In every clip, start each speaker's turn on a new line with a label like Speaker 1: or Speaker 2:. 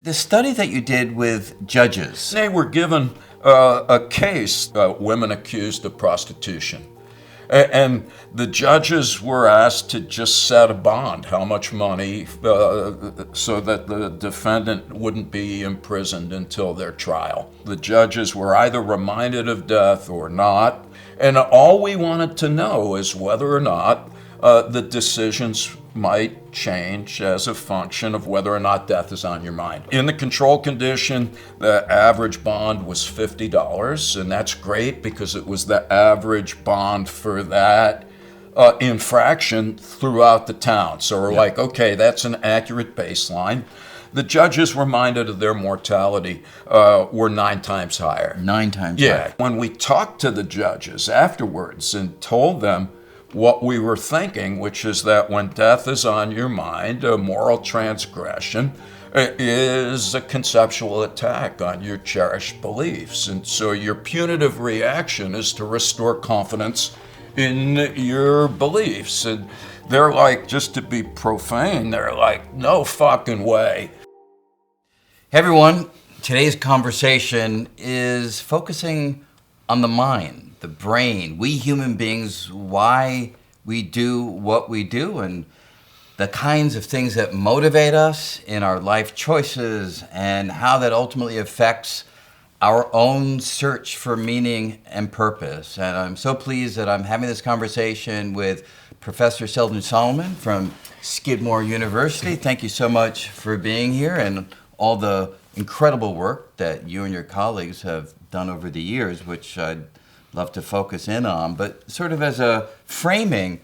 Speaker 1: The study that you did with judges.
Speaker 2: They were given a case, women accused of prostitution. And the judges were asked to just set a bond, how much money, so that the defendant wouldn't be imprisoned until their trial. The judges were either reminded of death or not, and all we wanted to know is whether or not the decisions might change as a function of whether or not death is on your mind. In the control condition, the average bond was $50, and that's great because it was the average bond for that infraction throughout the town. So we're like, okay, that's an accurate baseline. The judges reminded of their mortality were 9 times higher.
Speaker 1: 9 times higher.
Speaker 2: When we talked to the judges afterwards and told them what we were thinking, which is that when death is on your mind, a moral transgression is a conceptual attack on your cherished beliefs. And so your punitive reaction is to restore confidence in your beliefs. And they're like, just to be profane, they're like, no fucking way.
Speaker 1: Hey everyone, today's conversation is focusing on the mind, the brain, we human beings, why we do what we do, and the kinds of things that motivate us in our life choices, and how that ultimately affects our own search for meaning and purpose. And I'm so pleased that I'm having this conversation with Professor Sheldon Solomon from Skidmore University. Thank you so much for being here and all the incredible work that you and your colleagues have done over the years, which I'd love to focus in on. But sort of as a framing,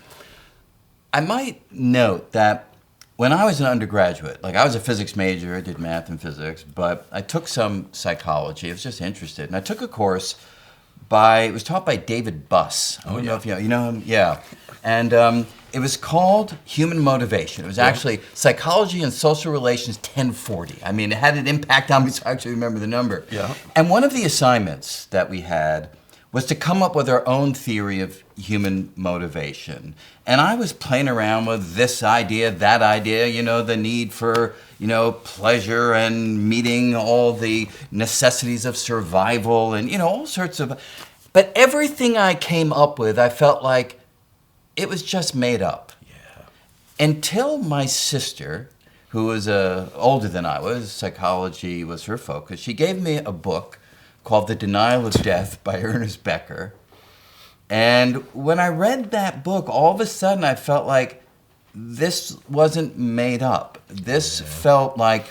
Speaker 1: I might note that when I was an undergraduate, like I was a physics major, I did math and physics, but I took some psychology. I was just interested. And I took a course it was taught by David Buss. I don't know if you know him. Yeah. And it was called Human Motivation. It was actually Psychology and Social Relations 1040. I mean, it had an impact on me, so I actually remember the number.
Speaker 2: Yeah.
Speaker 1: And one of the assignments that we had was to come up with our own theory of human motivation. And I was playing around with this idea, that idea, the need for, pleasure and meeting all the necessities of survival and, all sorts of... But everything I came up with, I felt like it was just made up.
Speaker 2: Yeah.
Speaker 1: Until my sister, who was older than I was, psychology was her focus, she gave me a book called The Denial of Death by Ernest Becker. And when I read that book, all of a sudden I felt like this wasn't made up. This felt like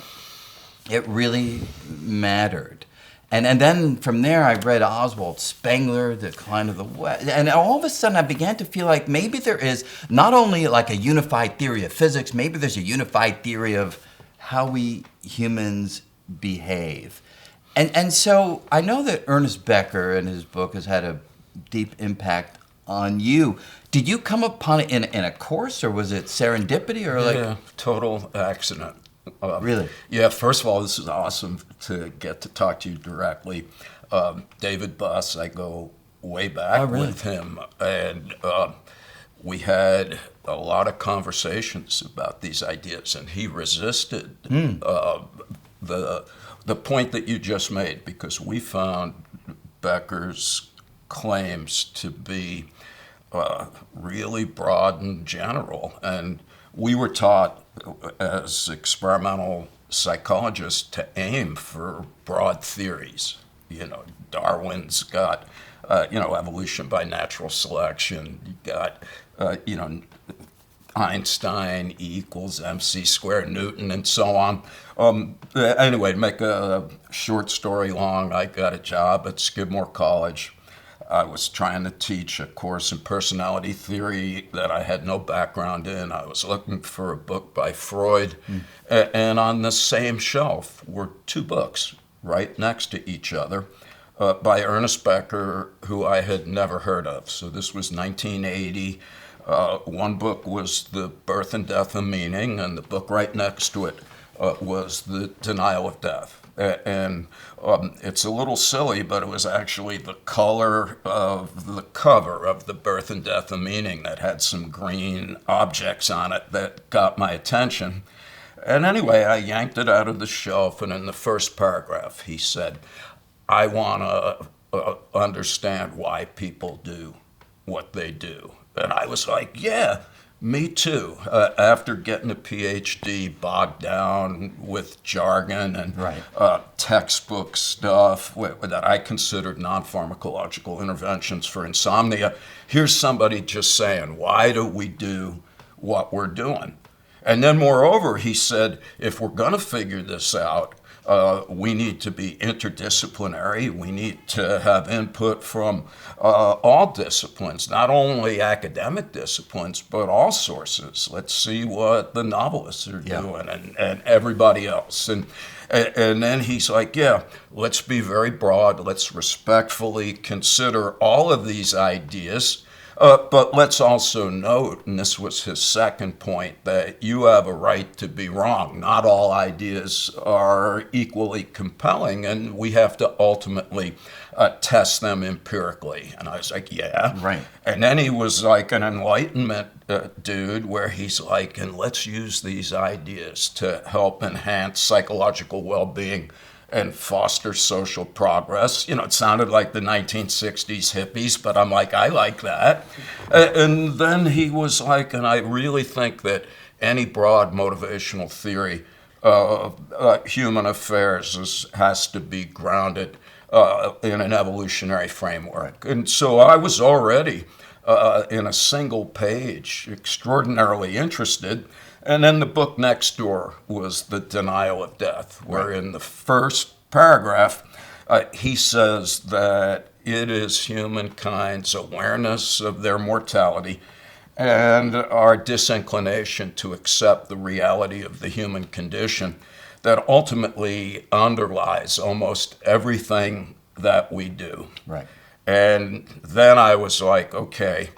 Speaker 1: it really mattered. And then from there I read Oswald Spengler, The Decline of the West. And all of a sudden I began to feel like maybe there is not only like a unified theory of physics, maybe there's a unified theory of how we humans behave. And so I know that Ernest Becker in his book has had a deep impact on you. Did you come upon it in a course, or was it serendipity, or like?
Speaker 2: Yeah, total accident.
Speaker 1: Really?
Speaker 2: Yeah, first of all, this is awesome to get to talk to you directly. David Buss, I go way back with him, and we had a lot of conversations about these ideas, and he resisted the point that you just made, because we found Becker's claims to be really broad and general. And we were taught as experimental psychologists to aim for broad theories. Darwin's got, evolution by natural selection. You got, Einstein equals MC squared, Newton, and so on. Anyway, to make a short story long, I got a job at Skidmore College. I was trying to teach a course in personality theory that I had no background in. I was looking for a book by Freud, and on the same shelf were 2 books right next to each other by Ernest Becker, who I had never heard of. So this was 1980. One book was The Birth and Death of Meaning, and the book right next to it was The Denial of Death. And it's a little silly, but it was actually the color of the cover of The Birth and Death of Meaning that had some green objects on it that got my attention. And anyway, I yanked it out of the shelf, and in the first paragraph, he said, I want to understand why people do what they do. And I was like, yeah, me too. After getting a PhD bogged down with jargon and textbook stuff that I considered non-pharmacological interventions for insomnia, here's somebody just saying, why do we do what we're doing? And then moreover, he said, if we're going to figure this out, we need to be interdisciplinary. We need to have input from all disciplines, not only academic disciplines, but all sources. Let's see what the novelists are doing and everybody else. And then he's like, yeah, let's be very broad. Let's respectfully consider all of these ideas. But let's also note, and this was his second point, that you have a right to be wrong. Not all ideas are equally compelling, and we have to ultimately test them empirically. And I was like, yeah.
Speaker 1: Right.
Speaker 2: And then he was like an Enlightenment dude where he's like, and let's use these ideas to help enhance psychological well-being and foster social progress. You know, it sounded like the 1960s hippies, but I'm like, I like that. And then he was like, and I really think that any broad motivational theory of human affairs has to be grounded in an evolutionary framework. And so I was already in a single page extraordinarily interested. And then the book next door was The Denial of Death, where in the first paragraph, he says that it is humankind's awareness of their mortality and our disinclination to accept the reality of the human condition that ultimately underlies almost everything that we do.
Speaker 1: Right.
Speaker 2: And then I was like, okay,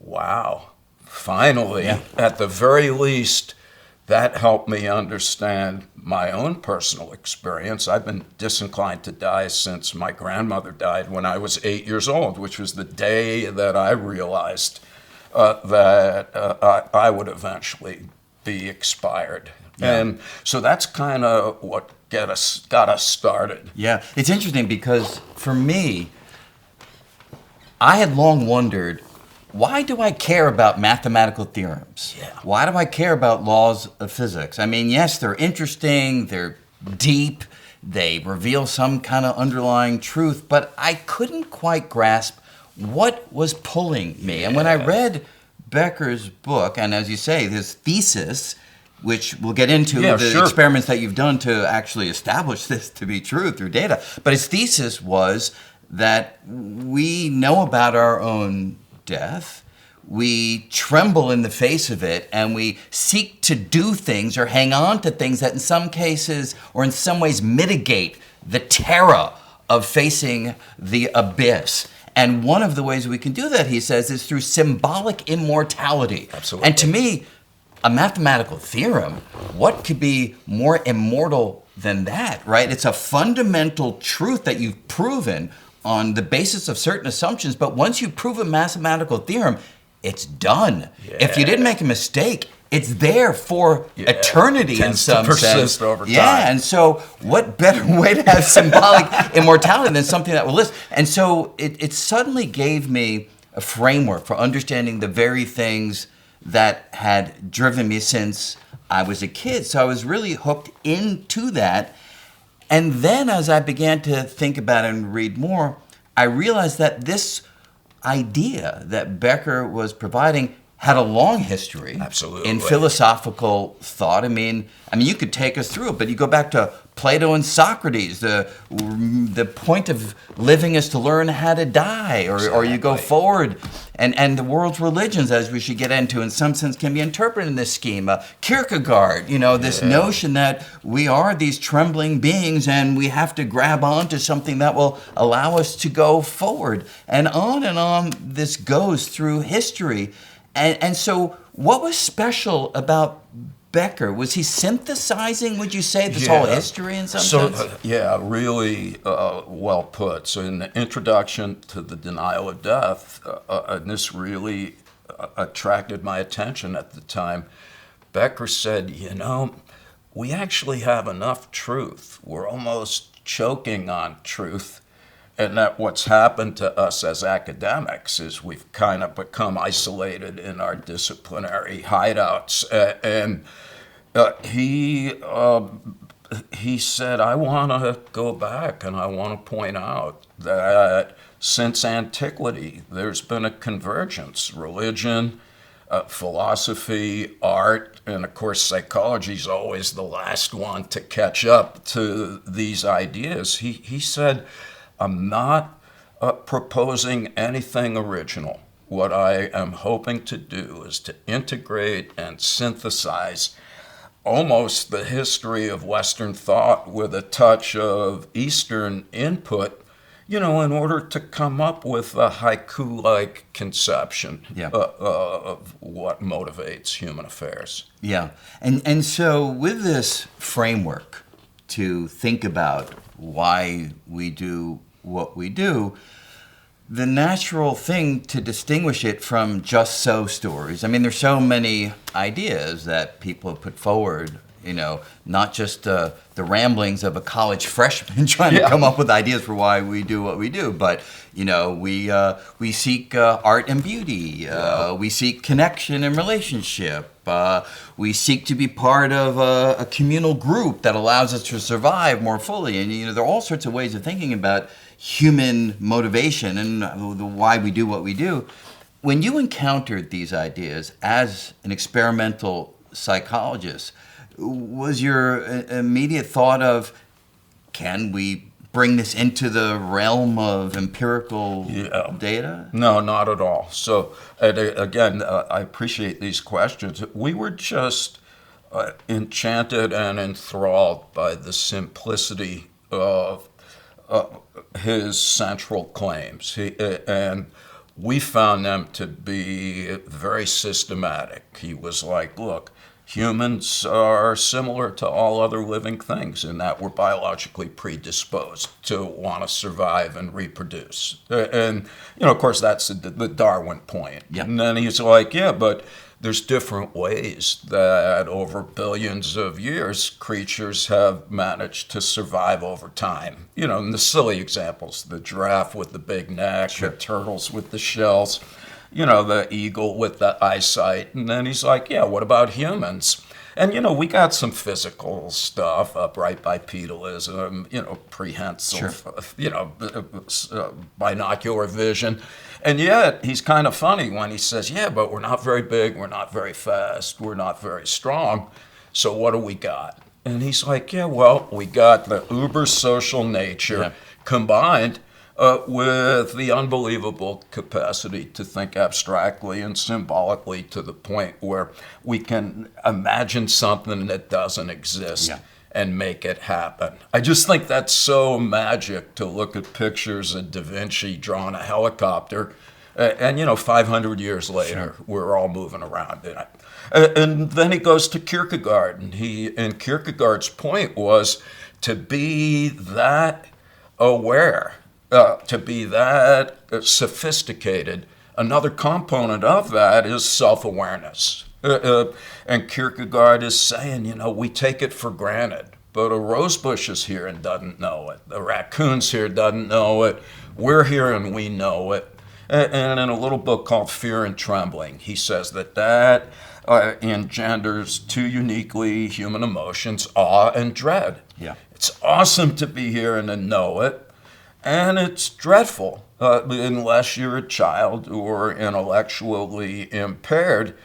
Speaker 2: wow. Finally, at the very least, that helped me understand my own personal experience. I've been disinclined to die since my grandmother died when I was 8 years old, which was the day that I realized that I would eventually be expired. Yeah. And so that's kind of what got us started.
Speaker 1: Yeah, it's interesting because for me, I had long wondered, why do I care about mathematical theorems?
Speaker 2: Yeah.
Speaker 1: Why do I care about laws of physics? I mean, yes, they're interesting, they're deep, they reveal some kind of underlying truth, but I couldn't quite grasp what was pulling me. Yeah. And when I read Becker's book, and as you say, his thesis, which we'll get into experiments that you've done to actually establish this to be true through data, but his thesis was that we know about our own death, we tremble in the face of it, and we seek to do things or hang on to things that in some cases or in some ways mitigate the terror of facing the abyss. And one of the ways we can do that, he says, is through symbolic immortality.
Speaker 2: Absolutely.
Speaker 1: And to me, a mathematical theorem, what could be more immortal than that, right? It's a fundamental truth that you've proven on the basis of certain assumptions, but once you prove a mathematical theorem, it's done. Yeah. If you didn't make a mistake, it's there for eternity in some sense.
Speaker 2: Over time.
Speaker 1: Yeah, and so what better way to have symbolic immortality than something that will last? And so it suddenly gave me a framework for understanding the very things that had driven me since I was a kid. So I was really hooked into that. And then as I began to think about it and read more, I realized that this idea that Becker was providing had a long history.
Speaker 2: Absolutely.
Speaker 1: In philosophical thought. I mean, you could take us through it, but you go back to Plato and Socrates. The point of living is to learn how to die, or you go forward. And the world's religions, as we should get into, in some sense, can be interpreted in this scheme. Kierkegaard, this notion that we are these trembling beings and we have to grab onto something that will allow us to go forward. And on this goes through history. And so what was special about Becker? Was he synthesizing, would you say, this whole history in some sense?
Speaker 2: Really well put. So in the introduction to The Denial of Death, and this really attracted my attention at the time, Becker said, we actually have enough truth. We're almost choking on truth. And that what's happened to us as academics is we've kind of become isolated in our disciplinary hideouts. He said, I want to go back and I want to point out that since antiquity, there's been a convergence. Religion, philosophy, art, and of course psychology is always the last one to catch up to these ideas. He said, I'm not proposing anything original. What I am hoping to do is to integrate and synthesize almost the history of Western thought with a touch of Eastern input, in order to come up with a haiku-like conception of what motivates human affairs.
Speaker 1: Yeah. And so with this framework to think about why we do what we do, the natural thing to distinguish it from just so stories. I mean, there's so many ideas that people have put forward, not just the ramblings of a college freshman trying to come up with ideas for why we do what we do, but, we seek art and beauty. We seek connection and relationship. We seek to be part of a communal group that allows us to survive more fully. And, there are all sorts of ways of thinking about human motivation and why we do what we do. When you encountered these ideas as an experimental psychologist, was your immediate thought of, can we bring this into the realm of empirical data?
Speaker 2: No, not at all. So, again, I appreciate these questions. We were just enchanted and enthralled by the simplicity of his central claims. And we found them to be very systematic. He was like, look, humans are similar to all other living things in that we're biologically predisposed to want to survive and reproduce. And, of course, that's the Darwin point.
Speaker 1: Yeah.
Speaker 2: And then he's like, but there's different ways that over billions of years, creatures have managed to survive over time. And the silly examples, the giraffe with the big neck, the turtles with the shells, the eagle with the eyesight. And then he's like, what about humans? And, we got some physical stuff, upright bipedalism, prehensile, binocular vision. And yet, he's kind of funny when he says, but we're not very big, we're not very fast, we're not very strong. So what do we got? And he's like, we got the uber social nature combined with the unbelievable capacity to think abstractly and symbolically to the point where we can imagine something that doesn't exist and make it happen. I just think that's so magic to look at pictures of Da Vinci drawing a helicopter and 500 years later, we're all moving around in it. And then he goes to Kierkegaard, and Kierkegaard's point was to be that aware, to be that sophisticated. Another component of that is self-awareness. And Kierkegaard is saying, we take it for granted, but a rose bush is here and doesn't know it. The raccoon's here, doesn't know it. We're here and we know it. And in a little book called Fear and Trembling, he says that engenders two uniquely human emotions, awe and dread.
Speaker 1: Yeah.
Speaker 2: It's awesome to be here and to know it, and it's dreadful unless you're a child or intellectually impaired.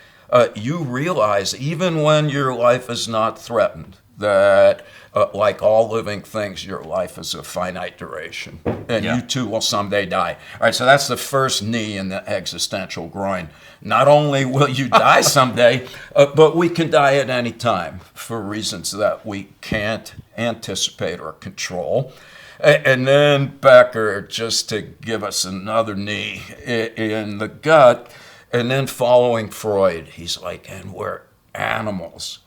Speaker 2: You realize, even when your life is not threatened, that like all living things, your life is of finite duration, and you too will someday die. All right, so that's the first knee in the existential groin. Not only will you die someday, but we can die at any time for reasons that we can't anticipate or control. And then Becker, just to give us another knee in the gut, and then following Freud, he's like, and we're animals.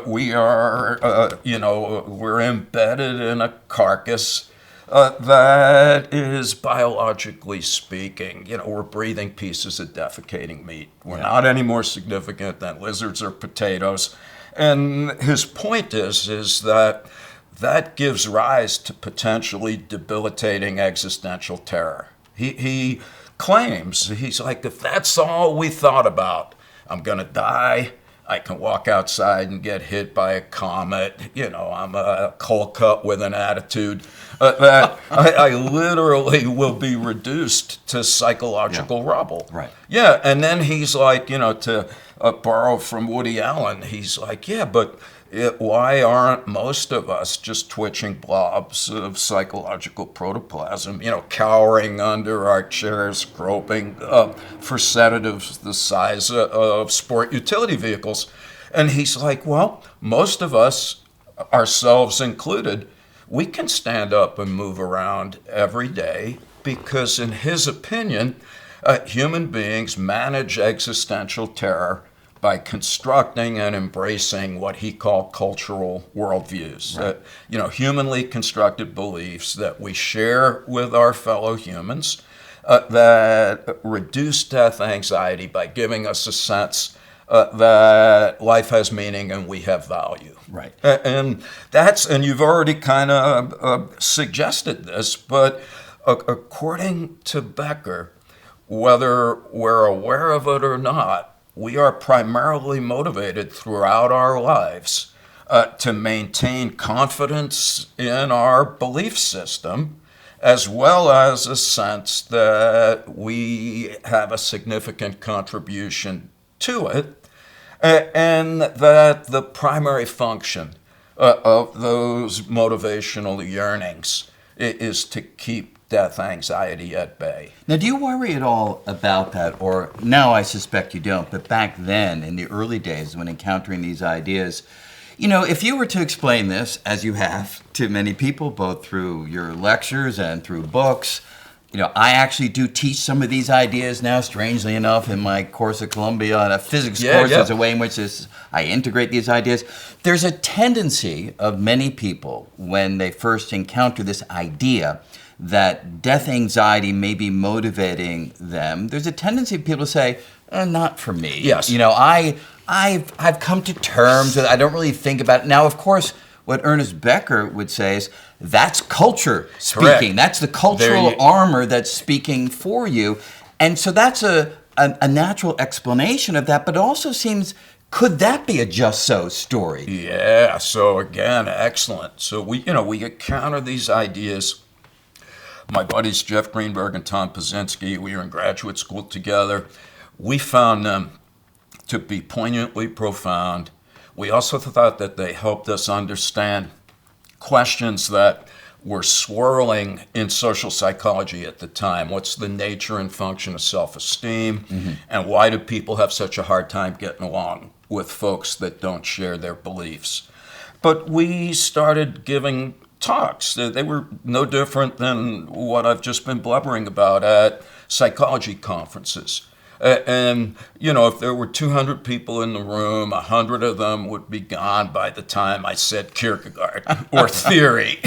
Speaker 2: We are, we're embedded in a carcass that is, biologically speaking, we're breathing pieces of defecating meat. We're not any more significant than lizards or potatoes. And his point is that gives rise to potentially debilitating existential terror. He claims, he's like, if that's all we thought about, I'm going to die, I can walk outside and get hit by a comet, I'm a cold cut with an attitude, that I literally will be reduced to psychological rubble.
Speaker 1: Right.
Speaker 2: Yeah, and then he's like, to borrow from Woody Allen, he's like, yeah, but why aren't most of us just twitching blobs of psychological protoplasm, cowering under our chairs, groping for sedatives the size of sport utility vehicles? And he's like, well, most of us, ourselves included, we can stand up and move around every day because, in his opinion, human beings manage existential terror by constructing and embracing what he called cultural worldviews. Right. Humanly constructed beliefs that we share with our fellow humans that reduce death anxiety by giving us a sense that life has meaning and we have value.
Speaker 1: Right.
Speaker 2: And you've already kind of suggested this, but according to Becker, whether we're aware of it or not, we are primarily motivated throughout our lives to maintain confidence in our belief system, as well as a sense that we have a significant contribution to it, and that the primary function of those motivational yearnings is to keep death anxiety at bay.
Speaker 1: Now, do you worry at all about that? Or now I suspect you don't, but back then, in the early days when encountering these ideas, if you were to explain this, as you have to many people, both through your lectures and through books, I actually do teach some of these ideas now, strangely enough, in my course at Columbia, on a physics course. There's a way in which I integrate these ideas. There's a tendency of many people, when they first encounter this idea that death anxiety may be motivating them, there's a tendency of people to say, not for me.
Speaker 2: Yes.
Speaker 1: I've come to terms with it. I don't really think about it. Now, of course, what Ernest Becker would say is that's culture speaking.
Speaker 2: Correct.
Speaker 1: That's the cultural armor that's speaking for you. And so that's a natural explanation of that, but it also seems, could that be a just so story?
Speaker 2: Yeah, so again, excellent. So we encounter these ideas. My buddies Jeff Greenberg and Tom Pazinski, we were in graduate school together. We found them to be poignantly profound. We also thought that they helped us understand questions that were swirling in social psychology at the time. What's the nature and function of self-esteem? Mm-hmm. And why do people have such a hard time getting along with folks that don't share their beliefs? But we started giving talks. They were no different than what I've just been blubbering about at psychology conferences. And, if there were 200 people in the room, 100 of them would be gone by the time I said Kierkegaard or theory.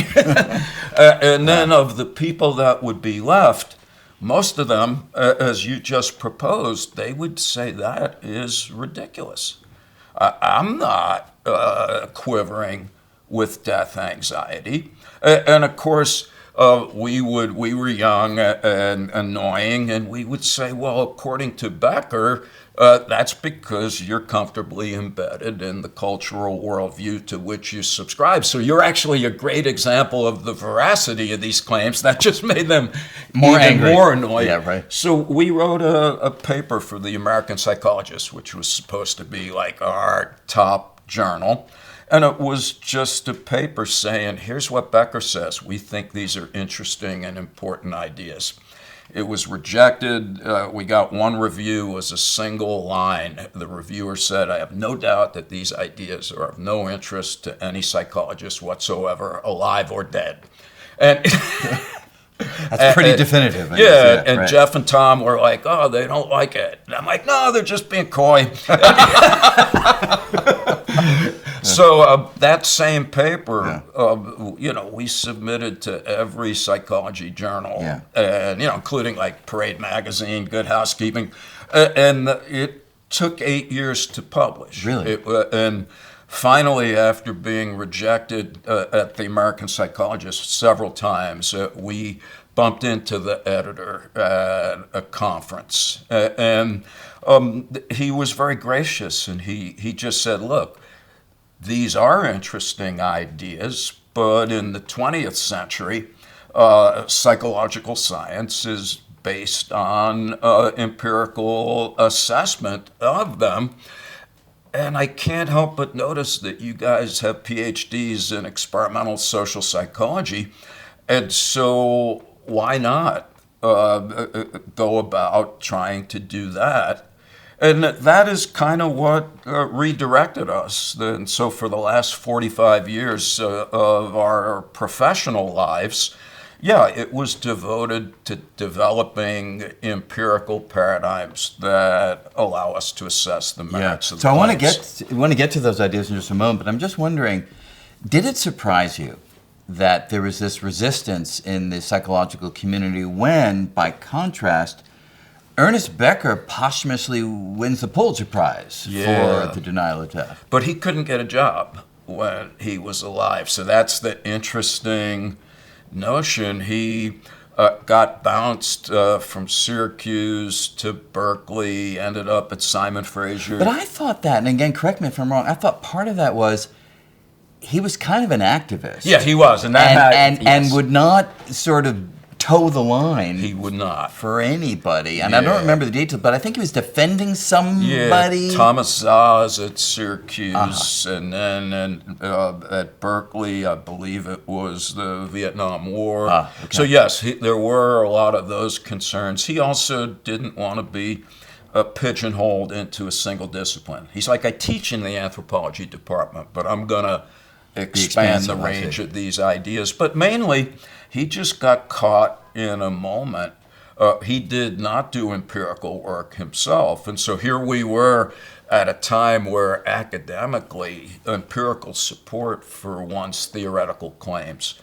Speaker 2: And then of the people that would be left, most of them, as you just proposed, they would say that is ridiculous. I'm not quivering with death anxiety. And of course, we were young and annoying, and we would say, well, according to Becker, that's because you're comfortably embedded in the cultural worldview to which you subscribe. So you're actually a great example of the veracity of these claims. That just made them more angry, more annoyed.
Speaker 1: Yeah, right.
Speaker 2: So we wrote a paper for the American Psychologist, which was supposed to be like our top journal. And it was just a paper saying, here's what Becker says. We think these are interesting and important ideas. It was rejected. We got one review, it was a single line. The reviewer said, I have no doubt that these ideas are of no interest to any psychologist whatsoever, alive or dead. And
Speaker 1: that's pretty definitive.
Speaker 2: And
Speaker 1: right.
Speaker 2: Jeff and Tom were like, oh, they don't like it. And I'm like, no, they're just being coy. So that same paper, we submitted to every psychology journal, and including like Parade Magazine, Good Housekeeping, and it took 8 years to publish.
Speaker 1: Really?
Speaker 2: And finally, after being rejected at the American Psychologist several times, we bumped into the editor at a conference. And he was very gracious, and he just said, look, these are interesting ideas, but in the 20th century, psychological science is based on empirical assessment of them. And I can't help but notice that you guys have PhDs in experimental social psychology. And so why not go about trying to do that? And that is kind of what redirected us. And so for the last 45 years of our professional lives, yeah, it was devoted to developing empirical paradigms that allow us to assess the merits of the
Speaker 1: So
Speaker 2: claims.
Speaker 1: I want to get to those ideas in just a moment, but I'm just wondering, did it surprise you that there was this resistance in the psychological community when, by contrast, Ernest Becker posthumously wins the Pulitzer Prize for the denial of death?
Speaker 2: But he couldn't get a job when he was alive, so that's the interesting notion. He got bounced from Syracuse to Berkeley, ended up at Simon Fraser.
Speaker 1: But I thought that, and again, correct me if I'm wrong, I thought part of that was he was kind of an activist.
Speaker 2: Yeah, he was, and
Speaker 1: and would not sort of toe the line.
Speaker 2: He would not
Speaker 1: for anybody. And I don't remember the details, but I think he was defending somebody.
Speaker 2: Yeah, Thomas Zaz at Syracuse, and then at Berkeley, I believe it was the Vietnam War.
Speaker 1: Okay.
Speaker 2: So yes, there were a lot of those concerns. He also didn't want to be pigeonholed into a single discipline. He's like, I teach in the anthropology department, but I'm going to expand the range of these ideas. But mainly, he just got caught in a moment. He did not do empirical work himself. And so here we were at a time where academically, empirical support for one's theoretical claims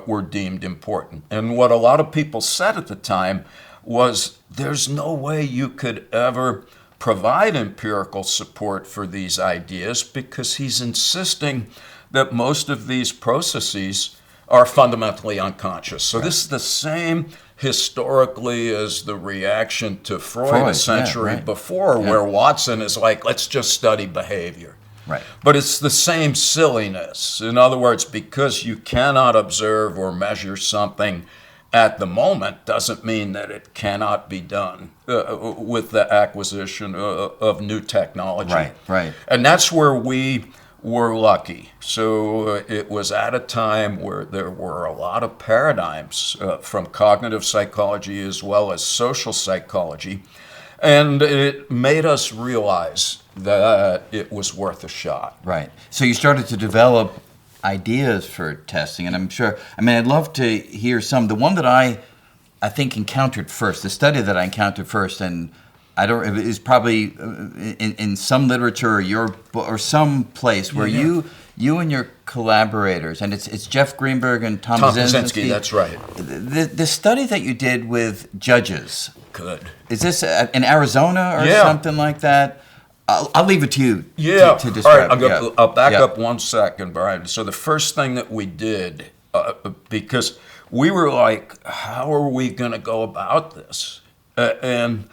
Speaker 2: were deemed important. And what a lot of people said at the time was, there's no way you could ever provide empirical support for these ideas because he's insisting that most of these processes are fundamentally unconscious. So this is the same historically as the reaction to Freud a century before, where Watson is like, let's just study behavior.
Speaker 1: Right.
Speaker 2: But it's the same silliness. In other words, because you cannot observe or measure something at the moment doesn't mean that it cannot be done with the acquisition of new technology.
Speaker 1: Right.
Speaker 2: And that's where we were lucky. So it was at a time where there were a lot of paradigms from cognitive psychology as well as social psychology, and it made us realize that it was worth a shot.
Speaker 1: Right. So you started to develop ideas for testing, and I'm sure, I'd love to hear some. The one that I think encountered first, the study that I encountered first, and I don't. It's probably in some literature or some place where you and your collaborators, and it's Jeff Greenberg and Tom Kaczynski.
Speaker 2: That's right.
Speaker 1: The study that you did with judges.
Speaker 2: Good.
Speaker 1: Is this in Arizona or something like that? I'll leave it to you to describe.
Speaker 2: All right, I'll back up 1 second, Brian. So the first thing that we did, because we were like, how are we going to go about this? And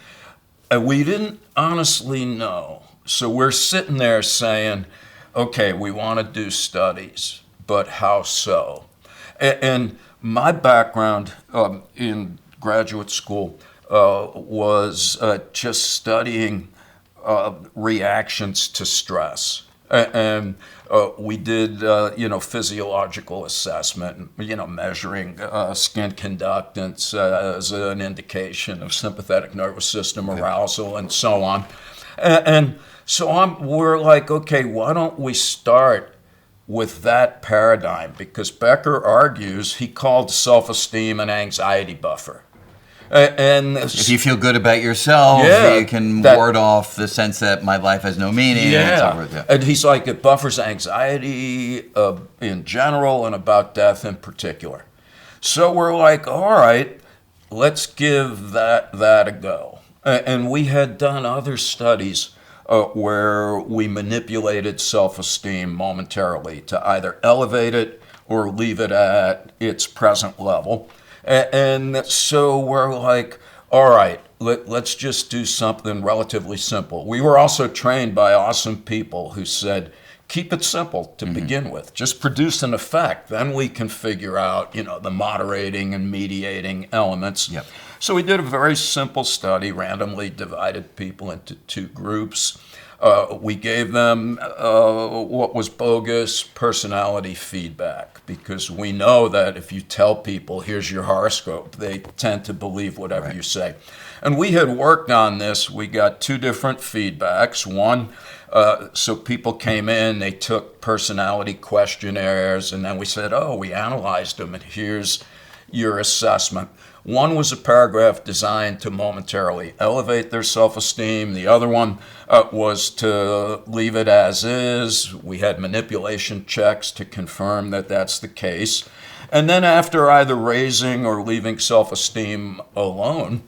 Speaker 2: we didn't honestly know. So we're sitting there saying, okay, we want to do studies, but how so? And my background in graduate school was just studying reactions to stress. And we did, physiological assessment, measuring skin conductance as an indication of sympathetic nervous system arousal and so on. And so we're like, okay, why don't we start with that paradigm? Because Becker argues he called self-esteem an anxiety buffer. And
Speaker 1: if you feel good about yourself, you can ward off the sense that my life has no meaning.
Speaker 2: And he's like, it buffers anxiety in general and about death in particular. So we're like, all right, let's give that a go. And we had done other studies where we manipulated self-esteem momentarily to either elevate it or leave it at its present level. And so we're like, all right, let's just do something relatively simple. We were also trained by awesome people who said, keep it simple to begin with. Just produce an effect. Then we can figure out, the moderating and mediating elements.
Speaker 1: Yep.
Speaker 2: So we did a very simple study, randomly divided people into two groups. We gave them what was bogus personality feedback, because we know that if you tell people, here's your horoscope, they tend to believe whatever you say. And we had worked on this. We got two different feedbacks. One, so people came in, they took personality questionnaires, and then we said, we analyzed them, and here's your assessment. One was a paragraph designed to momentarily elevate their self-esteem. The other one was to leave it as is. We had manipulation checks to confirm that that's the case. And then after either raising or leaving self-esteem alone,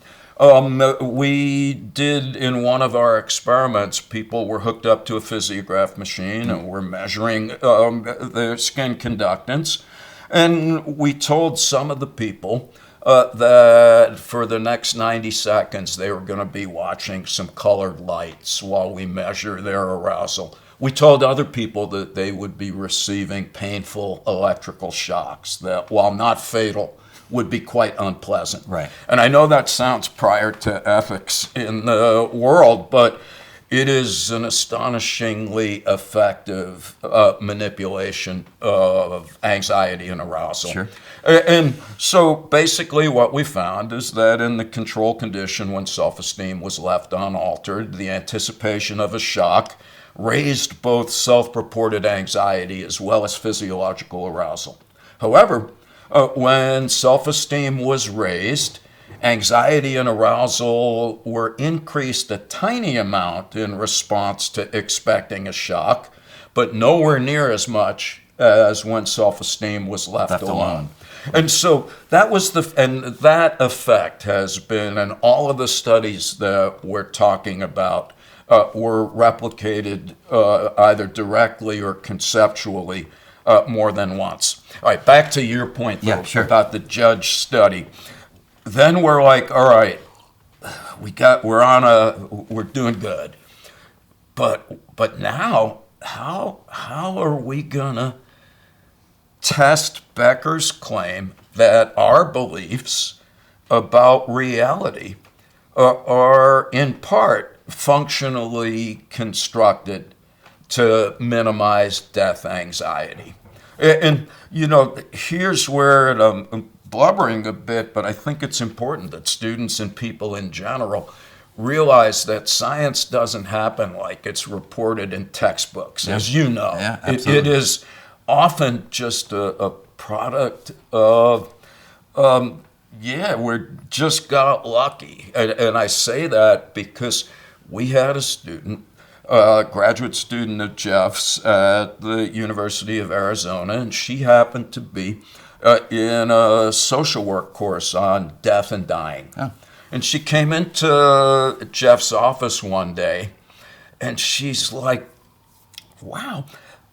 Speaker 2: we did, in one of our experiments, people were hooked up to a physiograph machine and were measuring their skin conductance. And we told some of the people that for the next 90 seconds they were going to be watching some colored lights while we measure their arousal. We told other people that they would be receiving painful electrical shocks that, while not fatal, would be quite unpleasant.
Speaker 1: Right.
Speaker 2: And I know that sounds prior to ethics in the world, but it is an astonishingly effective manipulation of anxiety and arousal.
Speaker 1: Sure.
Speaker 2: And so basically what we found is that in the control condition, when self-esteem was left unaltered, the anticipation of a shock raised both self-reported anxiety as well as physiological arousal. However, when self-esteem was raised, anxiety and arousal were increased a tiny amount in response to expecting a shock, but nowhere near as much as when self-esteem was left alone. And so that was that effect has been, and all of the studies that we're talking about were replicated either directly or conceptually more than once. All right, back to your point though, about the judge study. Then we're like, all right, we're doing good. But now, how are we gonna test Becker's claim that our beliefs about reality are in part functionally constructed to minimize death anxiety? And here's where I'm blubbering a bit, but I think it's important that students and people in general realize that science doesn't happen like it's reported in textbooks, as you know.
Speaker 1: Yeah,
Speaker 2: it is often just a product of, we just got lucky. And I say that because we had a student, graduate student of Jeff's at the University of Arizona, and she happened to be in a social work course on death and dying. Oh. And she came into Jeff's office one day, and she's like, wow,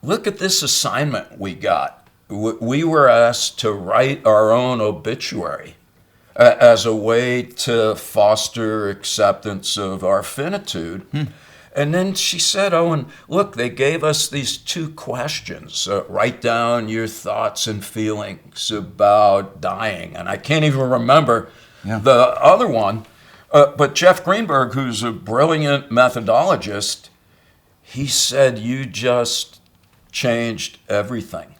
Speaker 2: look at this assignment we got. We were asked to write our own obituary as a way to foster acceptance of our finitude. And then she said, and look, they gave us these two questions. Write down your thoughts and feelings about dying. And I can't even remember the other one. But Jeff Greenberg, who's a brilliant methodologist, he said, you just changed everything.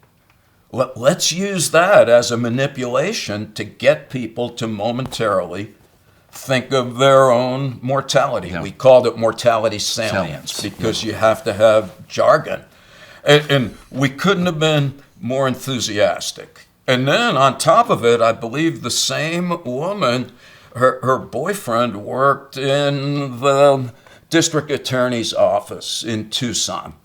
Speaker 2: Let's use that as a manipulation to get people to momentarily think of their own mortality. Yeah. We called it mortality salience because you have to have jargon. And we couldn't have been more enthusiastic. And then on top of it, I believe the same woman, her boyfriend worked in the district attorney's office in Tucson.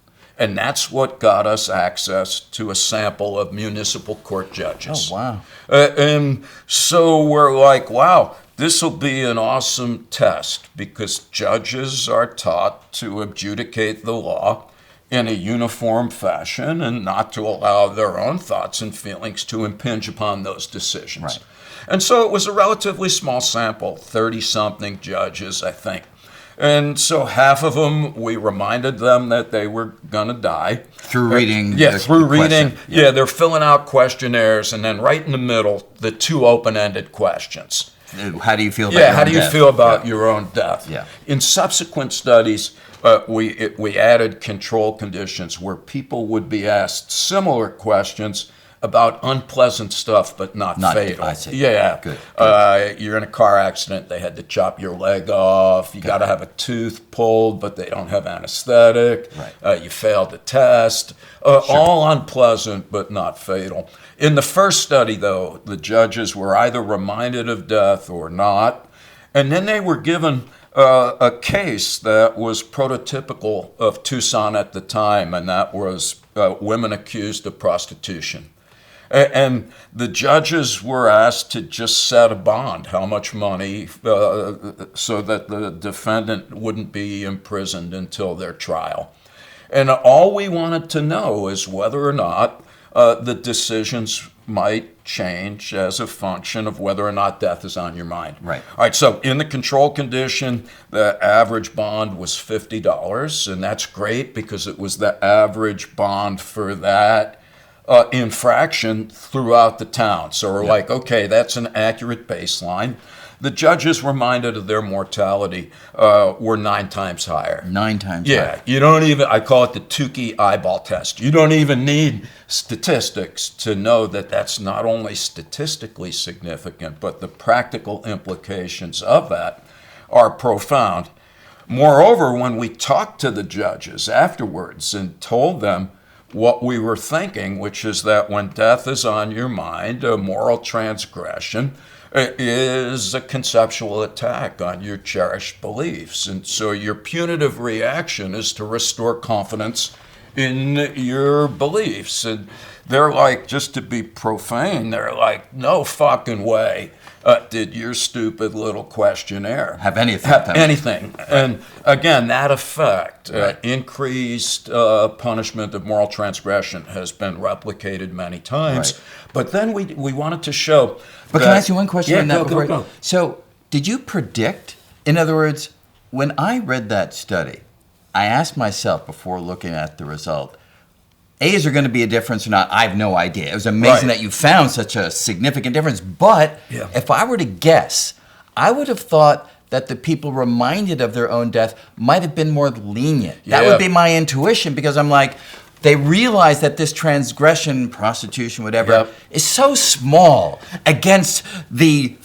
Speaker 2: And that's what got us access to a sample of municipal court judges.
Speaker 1: Oh, wow.
Speaker 2: And so we're like, wow, This will be an awesome test because judges are taught to adjudicate the law in a uniform fashion and not to allow their own thoughts and feelings to impinge upon those decisions.
Speaker 1: Right.
Speaker 2: And so it was a relatively small sample, 30-something judges, I think. And so half of them, we reminded them that they were going to die.
Speaker 1: Through reading.
Speaker 2: Through reading.
Speaker 1: Question.
Speaker 2: Yeah, they're filling out questionnaires, and then right in the middle, the two open-ended questions.
Speaker 1: How do you feel about your own
Speaker 2: how do you
Speaker 1: death?
Speaker 2: feel about your own death?
Speaker 1: Yeah.
Speaker 2: In subsequent studies, we added control conditions where people would be asked similar questions about unpleasant stuff, but not fatal.
Speaker 1: I see.
Speaker 2: Yeah.
Speaker 1: Good.
Speaker 2: You're in a car accident. They had to chop your leg off. You got to have a tooth pulled, but they don't have anesthetic.
Speaker 1: Right.
Speaker 2: You failed the test. All unpleasant, but not fatal. In the first study, though, the judges were either reminded of death or not, and then they were given a case that was prototypical of Tucson at the time, and that was women accused of prostitution. And the judges were asked to just set a bond, how much money, so that the defendant wouldn't be imprisoned until their trial. And all we wanted to know is whether or not the decisions might change as a function of whether or not death is on your mind.
Speaker 1: Right.
Speaker 2: All right, so in the control condition, the average bond was $50, and that's great because it was the average bond for that infraction throughout the town. So we're like, okay, that's an accurate baseline. The judges reminded of their mortality were 9 times higher.
Speaker 1: 9 times
Speaker 2: Yeah,
Speaker 1: higher.
Speaker 2: you don't even, I call it the Tukey eyeball test. You don't even need statistics to know that that's not only statistically significant, but the practical implications of that are profound. Moreover, when we talked to the judges afterwards and told them what we were thinking, which is that when death is on your mind, a moral transgression is a conceptual attack on your cherished beliefs. And so your punitive reaction is to restore confidence in your beliefs. And they're like, just to be profane, they're like, no fucking way did your stupid little questionnaire
Speaker 1: Have any effect on it.
Speaker 2: anything. And again, that effect, increased punishment of moral transgression, has been replicated many times.
Speaker 1: Right.
Speaker 2: But then we wanted to show.
Speaker 1: But can I ask you one question on that before?
Speaker 2: Go.
Speaker 1: So, did you predict? In other words, when I read that study, I asked myself before looking at the result, A, is there going to be a difference or not? I have no idea. It was amazing that you found such a significant difference. But if I were to guess, I would have thought that the people reminded of their own death might have been more lenient. That would be my intuition, because I'm like, they realize that this transgression, prostitution, whatever, is so small against the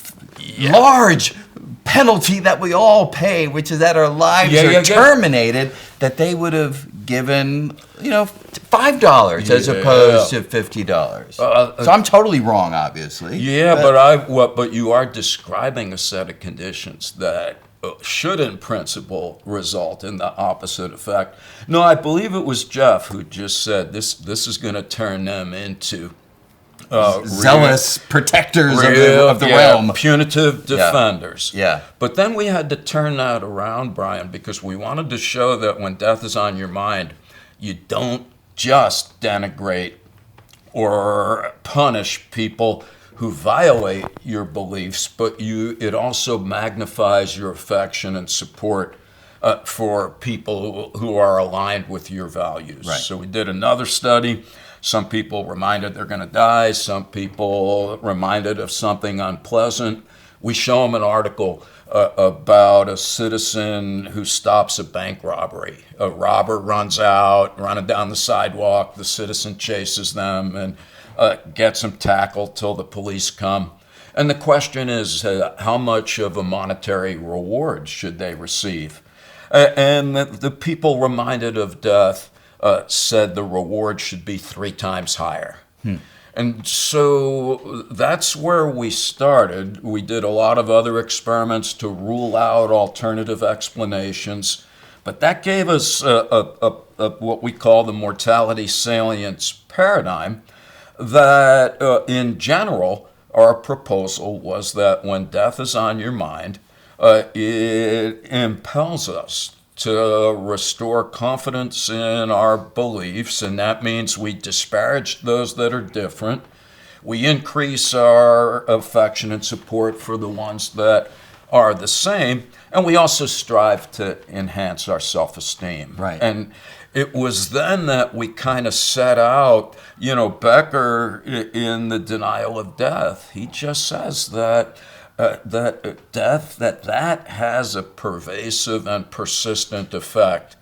Speaker 1: large penalty that we all pay, which is that our lives are terminated, that they would have given, $5 as opposed to $50. So I'm totally wrong, obviously.
Speaker 2: But you are describing a set of conditions that should in principle result in the opposite effect. No, I believe it was Jeff who just said this is going to turn them into
Speaker 1: zealous protectors of the realm.
Speaker 2: Punitive defenders.
Speaker 1: Yeah.
Speaker 2: But then we had to turn that around, Brian, because we wanted to show that when death is on your mind, you don't just denigrate or punish people who violate your beliefs, but it also magnifies your affection and support for people who are aligned with your values.
Speaker 1: Right.
Speaker 2: So we did another study. Some people reminded they're going to die. Some people reminded of something unpleasant. We show them an article about a citizen who stops a bank robbery. A robber runs out, running down the sidewalk. The citizen chases them and gets them tackled till the police come. And the question is, how much of a monetary reward should they receive? And the people reminded of death said the reward should be 3 times higher. And so that's where we started. We did a lot of other experiments to rule out alternative explanations, but that gave us what we call the mortality salience paradigm that in general our proposal was that when death is on your mind, it impels us to restore confidence in our beliefs, and that means we disparage those that are different. We increase our affection and support for the ones that are the same, and we also strive to enhance our self-esteem.
Speaker 1: Right.
Speaker 2: And it was then that we kind of set out, Becker in The Denial of Death, he just says that death, that has a pervasive and persistent effect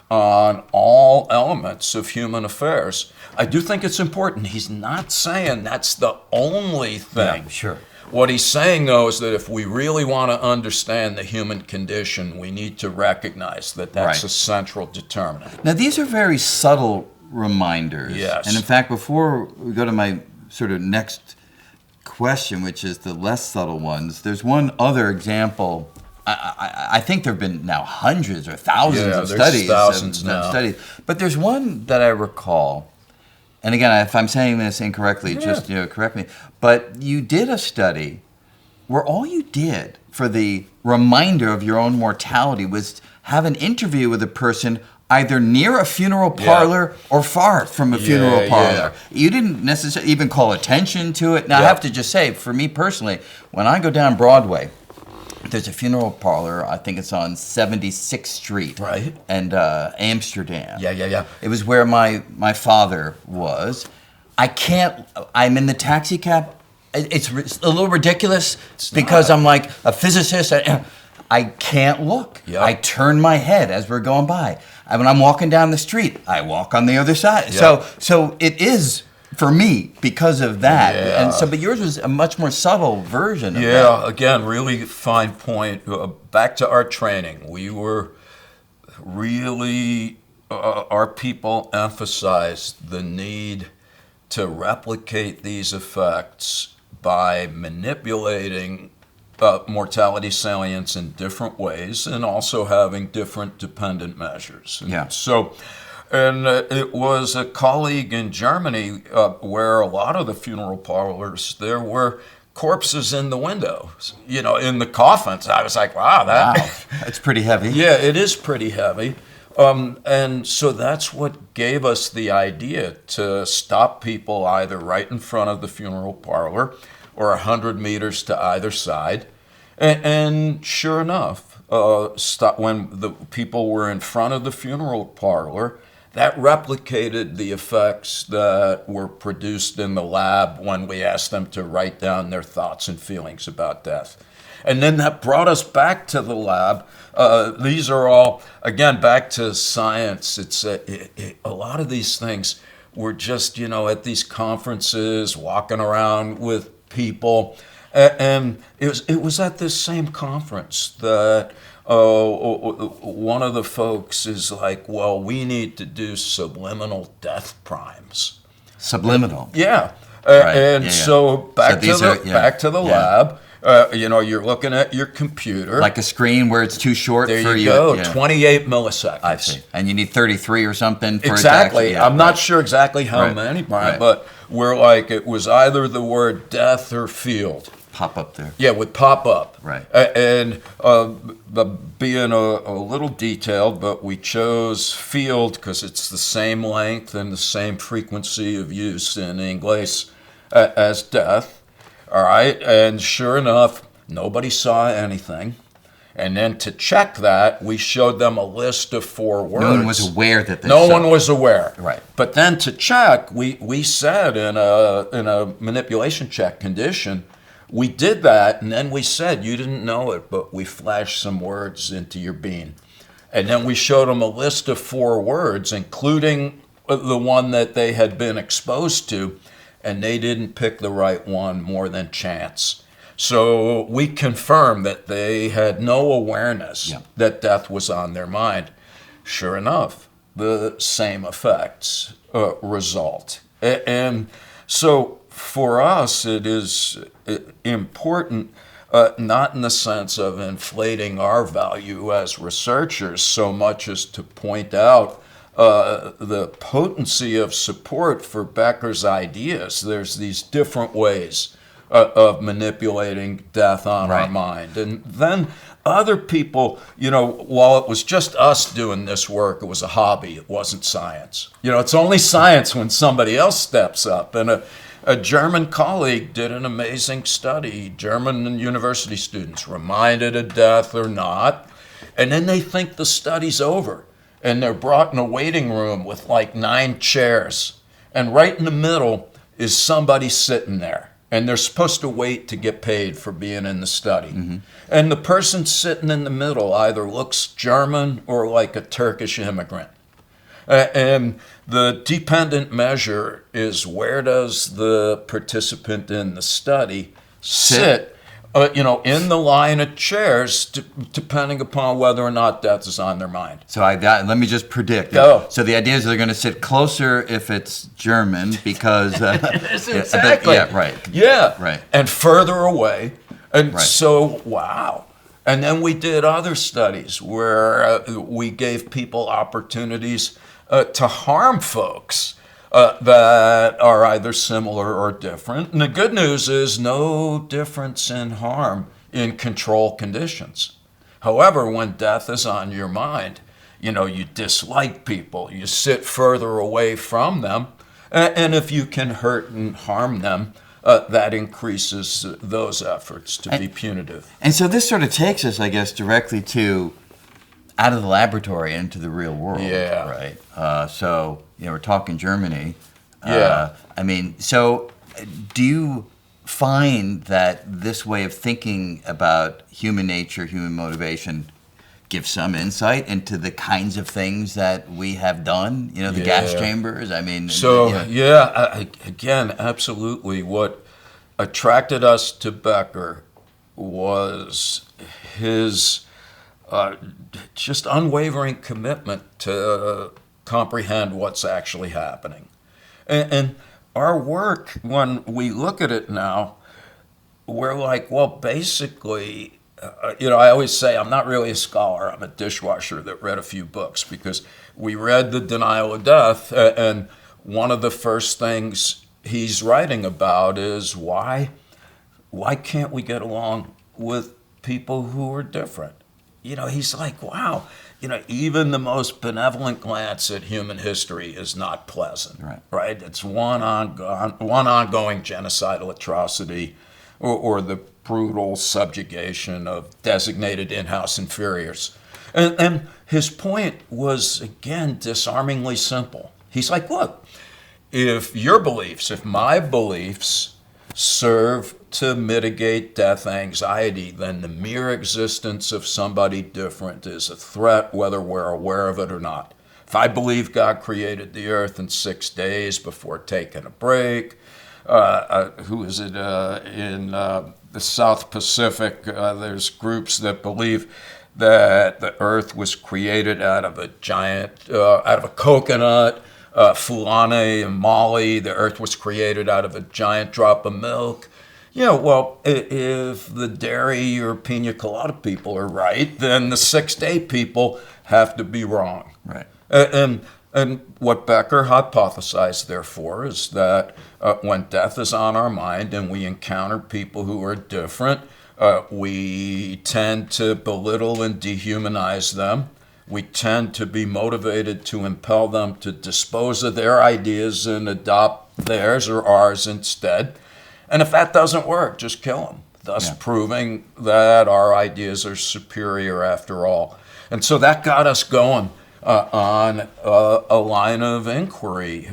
Speaker 2: on all elements of human affairs. I do think it's important. He's not saying that's the only thing.
Speaker 1: Yeah, sure.
Speaker 2: What he's saying, though, is that if we really want to understand the human condition, we need to recognize that that's a central determinant.
Speaker 1: Now, these are very subtle reminders.
Speaker 2: Yes.
Speaker 1: And in fact, before we go to my sort of next question, which is the less subtle ones, there's one other example. I think there have been now hundreds or thousands of studies.
Speaker 2: Thousands now.
Speaker 1: Studies. But there's one that I recall, and again, if I'm saying this incorrectly, just correct me. But you did a study where all you did for the reminder of your own mortality was have an interview with a person either near a funeral parlor or far from a funeral parlor. You didn't necessarily even call attention to it. Now, I have to just say, for me personally, when I go down Broadway, there's a funeral parlor, I think it's on 76th Street.
Speaker 2: Right.
Speaker 1: And Amsterdam.
Speaker 2: Yeah.
Speaker 1: It was where my father was. I'm in the taxi cab. It's a little ridiculous because I'm like a physicist. I can't look.
Speaker 2: Yep.
Speaker 1: I turn my head as we're going by. When I'm walking down the street, I walk on the other side.
Speaker 2: Yep.
Speaker 1: So it is for me because of that.
Speaker 2: Yeah.
Speaker 1: And so, but yours was a much more subtle version of that.
Speaker 2: Yeah, again, really fine point. Back to our training. We were really, our people emphasized the need to replicate these effects by manipulating mortality salience in different ways and also having different dependent measures. And it was a colleague in Germany where a lot of the funeral parlors, there were corpses in the windows, in the coffins. I was like, wow.
Speaker 1: That's pretty heavy.
Speaker 2: Yeah, it is pretty heavy. And so that's what gave us the idea to stop people either right in front of the funeral parlor or 100 meters to either side. And sure enough, when the people were in front of the funeral parlor, that replicated the effects that were produced in the lab when we asked them to write down their thoughts and feelings about death. And then that brought us back to the lab. These are all, again, back to science. It's a lot of these things were just, at these conferences, walking around with people. And it was at this same conference that one of the folks is like, well, we need to do subliminal death primes.
Speaker 1: Subliminal?
Speaker 2: Yeah.
Speaker 1: Right.
Speaker 2: So back to the lab. You're looking at your computer.
Speaker 1: Like a screen where it's too short
Speaker 2: there
Speaker 1: for
Speaker 2: you. There you go, 28 milliseconds.
Speaker 1: I see. And you need 33 or something for
Speaker 2: exactly.
Speaker 1: it to
Speaker 2: I'm not sure exactly how many, but we're like, it was either the word death or field.
Speaker 1: Pop up there.
Speaker 2: Yeah, would pop up.
Speaker 1: Right.
Speaker 2: And being a little detailed, but we chose field because it's the same length and the same frequency of use in English as death. All right. And sure enough, nobody saw anything. And then to check that, we showed them a list of 4 words.
Speaker 1: No one was aware that
Speaker 2: No one was aware.
Speaker 1: Right.
Speaker 2: But then to check, we said in a manipulation check condition, we did that, and then we said, you didn't know it, but we flashed some words into your bean. And then we showed them a list of 4 words, including the one that they had been exposed to, and they didn't pick the right one more than chance. So we confirmed that they had no awareness that death was on their mind. Sure enough, the same effects result. And so for us, it is important, not in the sense of inflating our value as researchers so much as to point out the potency of support for Becker's ideas. There's these different ways of manipulating death on our
Speaker 1: Right.
Speaker 2: mind. And then other people, while it was just us doing this work, it was a hobby, it wasn't science. It's only science when somebody else steps up. And a German colleague did an amazing study. German university students, reminded of death or not, and then they think the study's over. And they're brought in a waiting room with like 9 chairs. And right in the middle is somebody sitting there. And they're supposed to wait to get paid for being in the study. Mm-hmm. And the person sitting in the middle either looks German or like a Turkish immigrant. And the dependent measure is, where does the participant in the study sit? In the line of chairs, depending upon whether or not death is on their mind.
Speaker 1: So let me just predict.
Speaker 2: Go.
Speaker 1: So the idea is they're going to sit closer if it's German because...
Speaker 2: exactly.
Speaker 1: Yeah, right.
Speaker 2: Yeah.
Speaker 1: Right.
Speaker 2: And further away. And
Speaker 1: right.
Speaker 2: So, wow. And then we did other studies where we gave people opportunities to harm folks that are either similar or different. And the good news is no difference in harm in control conditions. However, when death is on your mind, you dislike people, you sit further away from them, and if you can hurt and harm them, that increases those efforts to be punitive.
Speaker 1: And so this sort of takes us, I guess, directly to out of the laboratory into the real world.
Speaker 2: Yeah.
Speaker 1: Right. So, we're talking Germany.
Speaker 2: Yeah.
Speaker 1: So do you find that this way of thinking about human nature, human motivation, gives some insight into the kinds of things that we have done? The gas chambers?
Speaker 2: Again, absolutely. What attracted us to Becker was his just unwavering commitment to comprehend what's actually happening. And our work, when we look at it now, we're like, well, basically, I always say I'm not really a scholar. I'm a dishwasher that read a few books, because we read The Denial of Death, and one of the first things he's writing about is why can't we get along with people who are different? He's like, wow, even the most benevolent glance at human history is not pleasant, right? It's one ongoing genocidal atrocity or the brutal subjugation of designated in-house inferiors. And his point was, again, disarmingly simple. He's like, look, if my beliefs serve to mitigate death anxiety, then the mere existence of somebody different is a threat, whether we're aware of it or not. If I believe God created the earth in 6 days before taking a break, in the South Pacific, there's groups that believe that the earth was created out of a coconut. Fulani in Mali, the earth was created out of a giant drop of milk. If the dairy or pina colada people are right, then the 6-day people have to be wrong.
Speaker 1: Right.
Speaker 2: And what Becker hypothesized, therefore, is that when death is on our mind and we encounter people who are different, we tend to belittle and dehumanize them. We tend to be motivated to impel them to dispose of their ideas and adopt theirs or ours instead. And if that doesn't work, just kill them, thus proving that our ideas are superior after all. And so that got us going on a line of inquiry,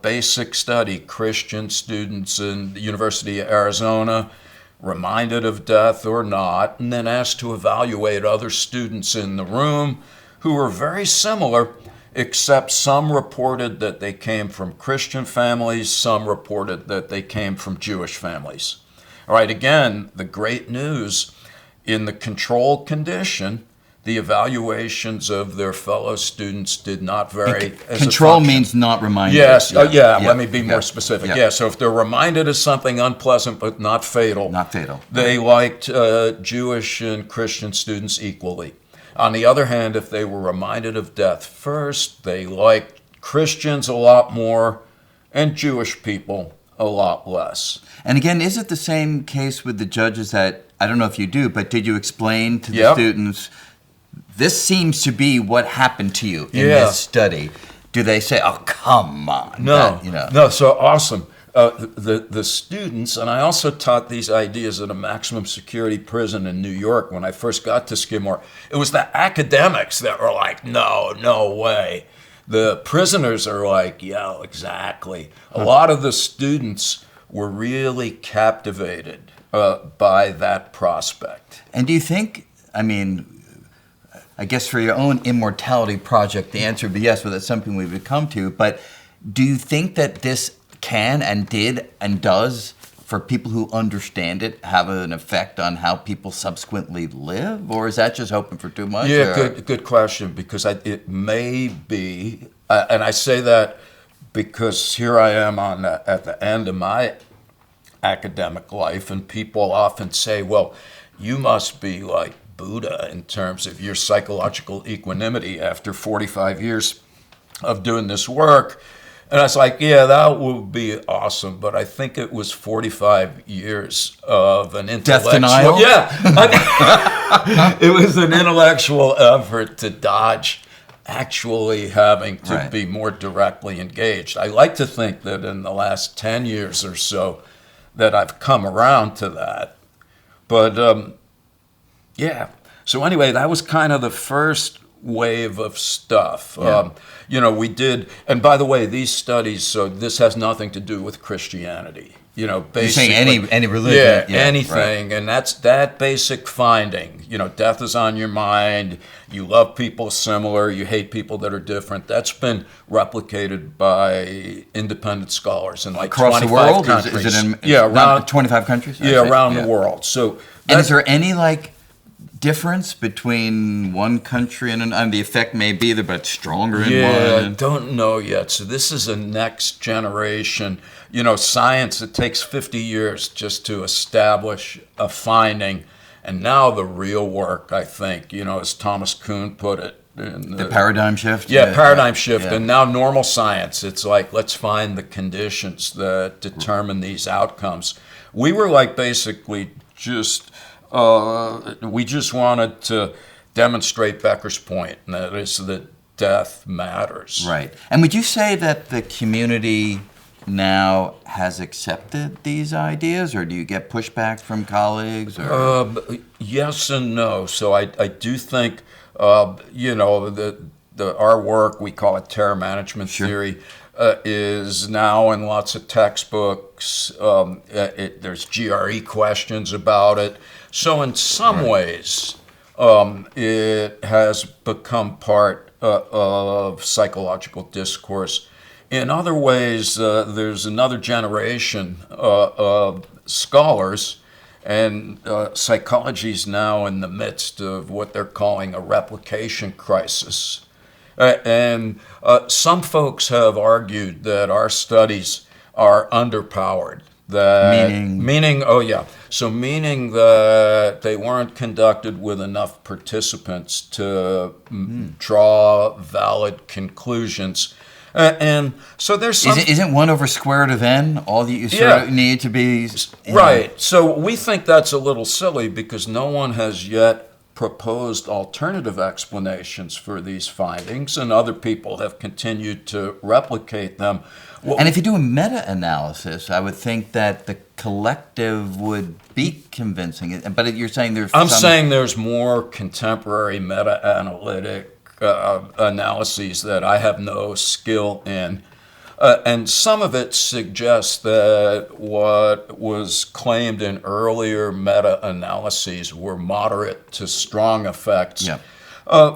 Speaker 2: basic study. Christian students in the University of Arizona, reminded of death or not, and then asked to evaluate other students in the room who were very similar, except some reported that they came from Christian families, some reported that they came from Jewish families. All right, again, the great news, in the control condition, the evaluations of their fellow students did not vary as
Speaker 1: control means not reminded.
Speaker 2: Yes, let me be more specific. Yeah, so if they're reminded of something unpleasant but not fatal, they liked Jewish and Christian students equally. On the other hand, if they were reminded of death first, they liked Christians a lot more and Jewish people a lot less.
Speaker 1: And again, is it the same case with the judges that, I don't know if you do, but did you explain to the students, this seems to be what happened to you in this study? Do they say, oh, come on?
Speaker 2: No, no, so awesome. The students, and I also taught these ideas at a maximum security prison in New York when I first got to Skidmore. It was the academics that were like, no way. The prisoners are like, yeah, exactly. A lot of the students were really captivated by that prospect.
Speaker 1: And do you think, I mean, I guess for your own immortality project, the answer would be yes, but that's something we would come to. But do you think that this can and did and does, for people who understand it, have an effect on how people subsequently live? Or is that just hoping for too much?
Speaker 2: Yeah, good question, because it may be, and I say that because here I am at the end of my academic life, and people often say, well, you must be like Buddha in terms of your psychological equanimity after 45 years of doing this work. And I was like, yeah, that would be awesome, but I think it was 45 years of an intellectual...
Speaker 1: Death denial?
Speaker 2: Yeah. It was an intellectual effort to dodge actually having to be more directly engaged. I like to think that in the last 10 years or so that I've come around to that. But yeah. So anyway, that was kind of the first wave of stuff. Yeah. We did, and by the way, these studies, so this has nothing to do with Christianity. Basically.
Speaker 1: You're saying any religion.
Speaker 2: Yeah, anything. Right. And that's that basic finding. Death is on your mind. You love people similar. You hate people that are different. That's been replicated by independent scholars in like
Speaker 1: across
Speaker 2: 25
Speaker 1: the world?
Speaker 2: countries.
Speaker 1: Is it in around 25 countries?
Speaker 2: Yeah, around the world. So,
Speaker 1: and is there any difference between one country and the effect may be there, but it's stronger in one?
Speaker 2: Yeah, I don't know yet. So this is a next generation. Science, it takes 50 years just to establish a finding. And now the real work, I think, as Thomas Kuhn put it.
Speaker 1: The paradigm shift?
Speaker 2: Yeah, paradigm shift. Yeah. And now normal science, it's like, let's find the conditions that determine these outcomes. We were basically just... we just wanted to demonstrate Becker's point, and that is that death matters.
Speaker 1: Right. And would you say that the community now has accepted these ideas, or do you get pushback from colleagues? Or?
Speaker 2: Yes and no. So I do think, our work, we call it terror management theory, is now in lots of textbooks. There's GRE questions about it. So in some ways, it has become part of psychological discourse. In other ways, there's another generation of scholars, and psychology is now in the midst of what they're calling a replication crisis. And some folks have argued that our studies are underpowered. Meaning that they weren't conducted with enough participants to draw valid conclusions. And so there's some...
Speaker 1: Isn't 1 over square root of n all that you sort of need to be...
Speaker 2: Right. So we think that's a little silly because no one has yet proposed alternative explanations for these findings, and other people have continued to replicate them.
Speaker 1: And if you do a meta-analysis, I would think that the collective would be convincing. But you're saying
Speaker 2: I'm saying there's more contemporary meta-analytic analyses that I have no skill in. And some of it suggests that what was claimed in earlier meta-analyses were moderate to strong effects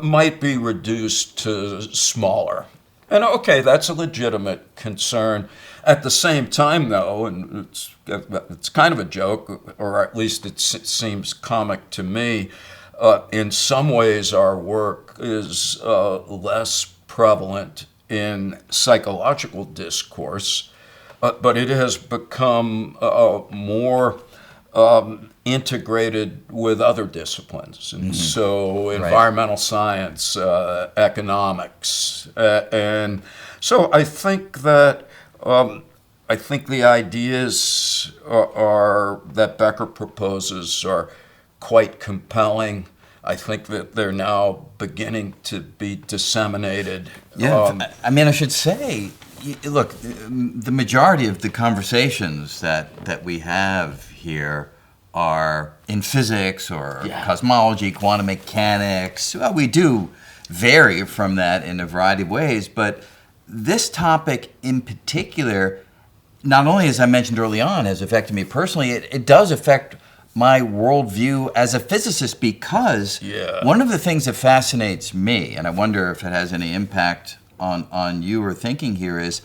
Speaker 2: might be reduced to smaller. And okay, that's a legitimate concern. At the same time, though, and it's kind of a joke, or at least it seems comic to me, in some ways our work is less prevalent in psychological discourse, but it has become more integrated with other disciplines. And so environmental science, economics. And so I think that I think the ideas are that Becker proposes are quite compelling. I think that they're now beginning to be disseminated.
Speaker 1: Yeah, I should say, look, the majority of the conversations that we have here are in physics or cosmology, quantum mechanics. Well, we do vary from that in a variety of ways, but this topic in particular, not only, as I mentioned early on, has affected me personally, it does affect my worldview as a physicist, because one of the things that fascinates me, and I wonder if it has any impact on you or thinking here, is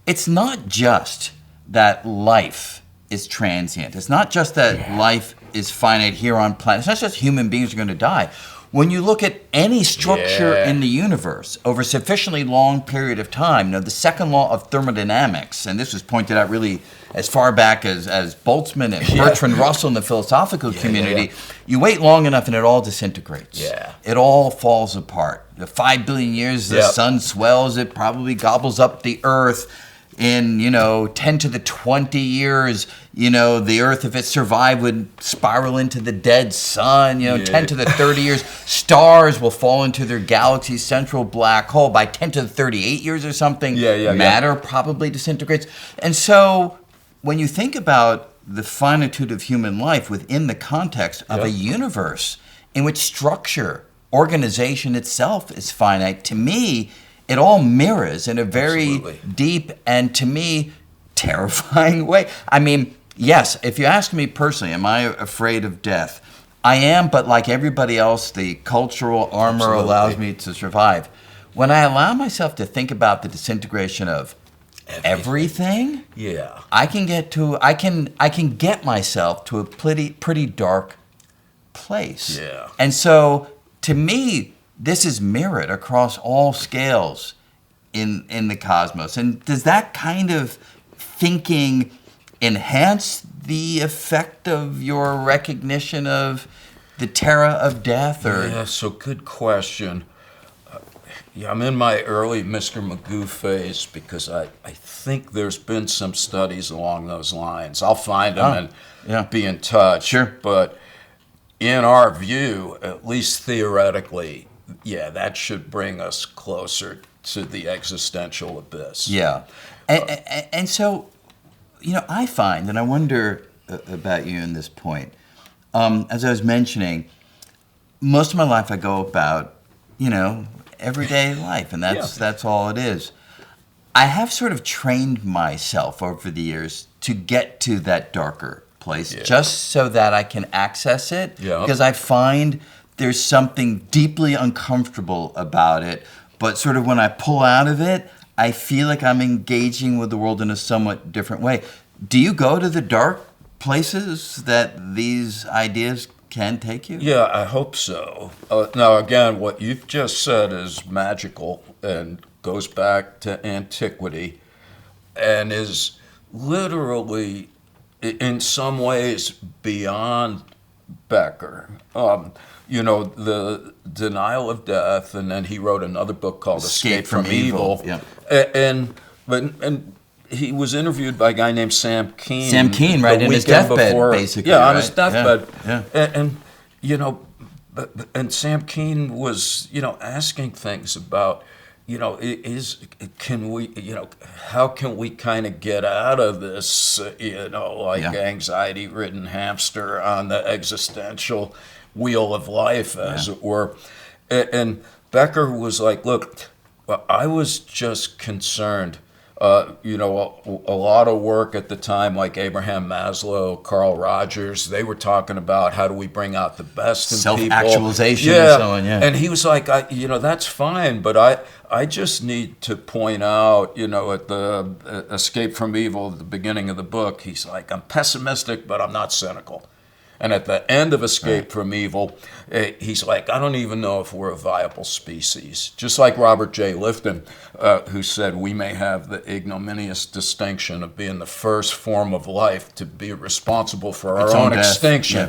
Speaker 1: it's not just that life is transient. It's not just that life is finite here on planet. It's not just human beings are going to die. When you look at any structure in the universe over a sufficiently long period of time, the second law of thermodynamics, and this was pointed out really as far back as Boltzmann and Bertrand Russell in the philosophical community, you wait long enough and it all disintegrates. It all falls apart. The 5 billion years the sun swells, it probably gobbles up the earth. In 10 to the 20 years, the Earth, if it survived, would spiral into the dead sun. 10 to the 30 years, stars will fall into their galaxy's central black hole. By 10 to the 38 years or something, matter probably disintegrates. And so, when you think about the finitude of human life within the context of a universe in which structure, organization itself is finite, to me, it all mirrors in a very deep and, to me, terrifying way. Yes, if you ask me personally, am I afraid of death? I am, but like everybody else, the cultural armor allows me to survive. When I allow myself to think about the disintegration of everything, I can get myself to a pretty dark place. And so, to me, this is mirrored across all scales in the cosmos. And does that kind of thinking enhance the effect of your recognition of the terror of death? Or
Speaker 2: so good question. I'm in my early Mr. Magoo phase because I think there's been some studies along those lines. I'll find them and be in touch.
Speaker 1: Sure.
Speaker 2: But in our view, at least theoretically, that should bring us closer to the existential abyss.
Speaker 1: And so, I find, and I wonder about you in this point, as I was mentioning, most of my life I go about, everyday life, and that's all it is. I have sort of trained myself over the years to get to that darker place, just so that I can access it, because I find there's something deeply uncomfortable about it, but sort of when I pull out of it, I feel like I'm engaging with the world in a somewhat different way. Do you go to the dark places that these ideas can take you?
Speaker 2: Yeah, I hope so. Now, again, what you've just said is magical and goes back to antiquity and is literally, in some ways, beyond Becker. The denial of death, and then he wrote another book called Escape from Evil. And he was interviewed by a guy named Sam Keen.
Speaker 1: Sam Keen, right, in his deathbed, basically.
Speaker 2: Yeah, on his deathbed.
Speaker 1: And
Speaker 2: and Sam Keen was, asking things about, how can we kind of get out of this, anxiety-ridden hamster on the existential wheel of life, as it were. And Becker was like, look, I was just concerned. A lot of work at the time, like Abraham Maslow, Carl Rogers, they were talking about how do we bring out the best in people.
Speaker 1: Self-actualization and so on,
Speaker 2: And he was like, that's fine, but I just need to point out, at the Escape from Evil, at the beginning of the book, he's like, I'm pessimistic, but I'm not cynical. And at the end of Escape from Evil, he's like, I don't even know if we're a viable species. Just like Robert J. Lifton, who said we may have the ignominious distinction of being the first form of life to be responsible for our own extinction.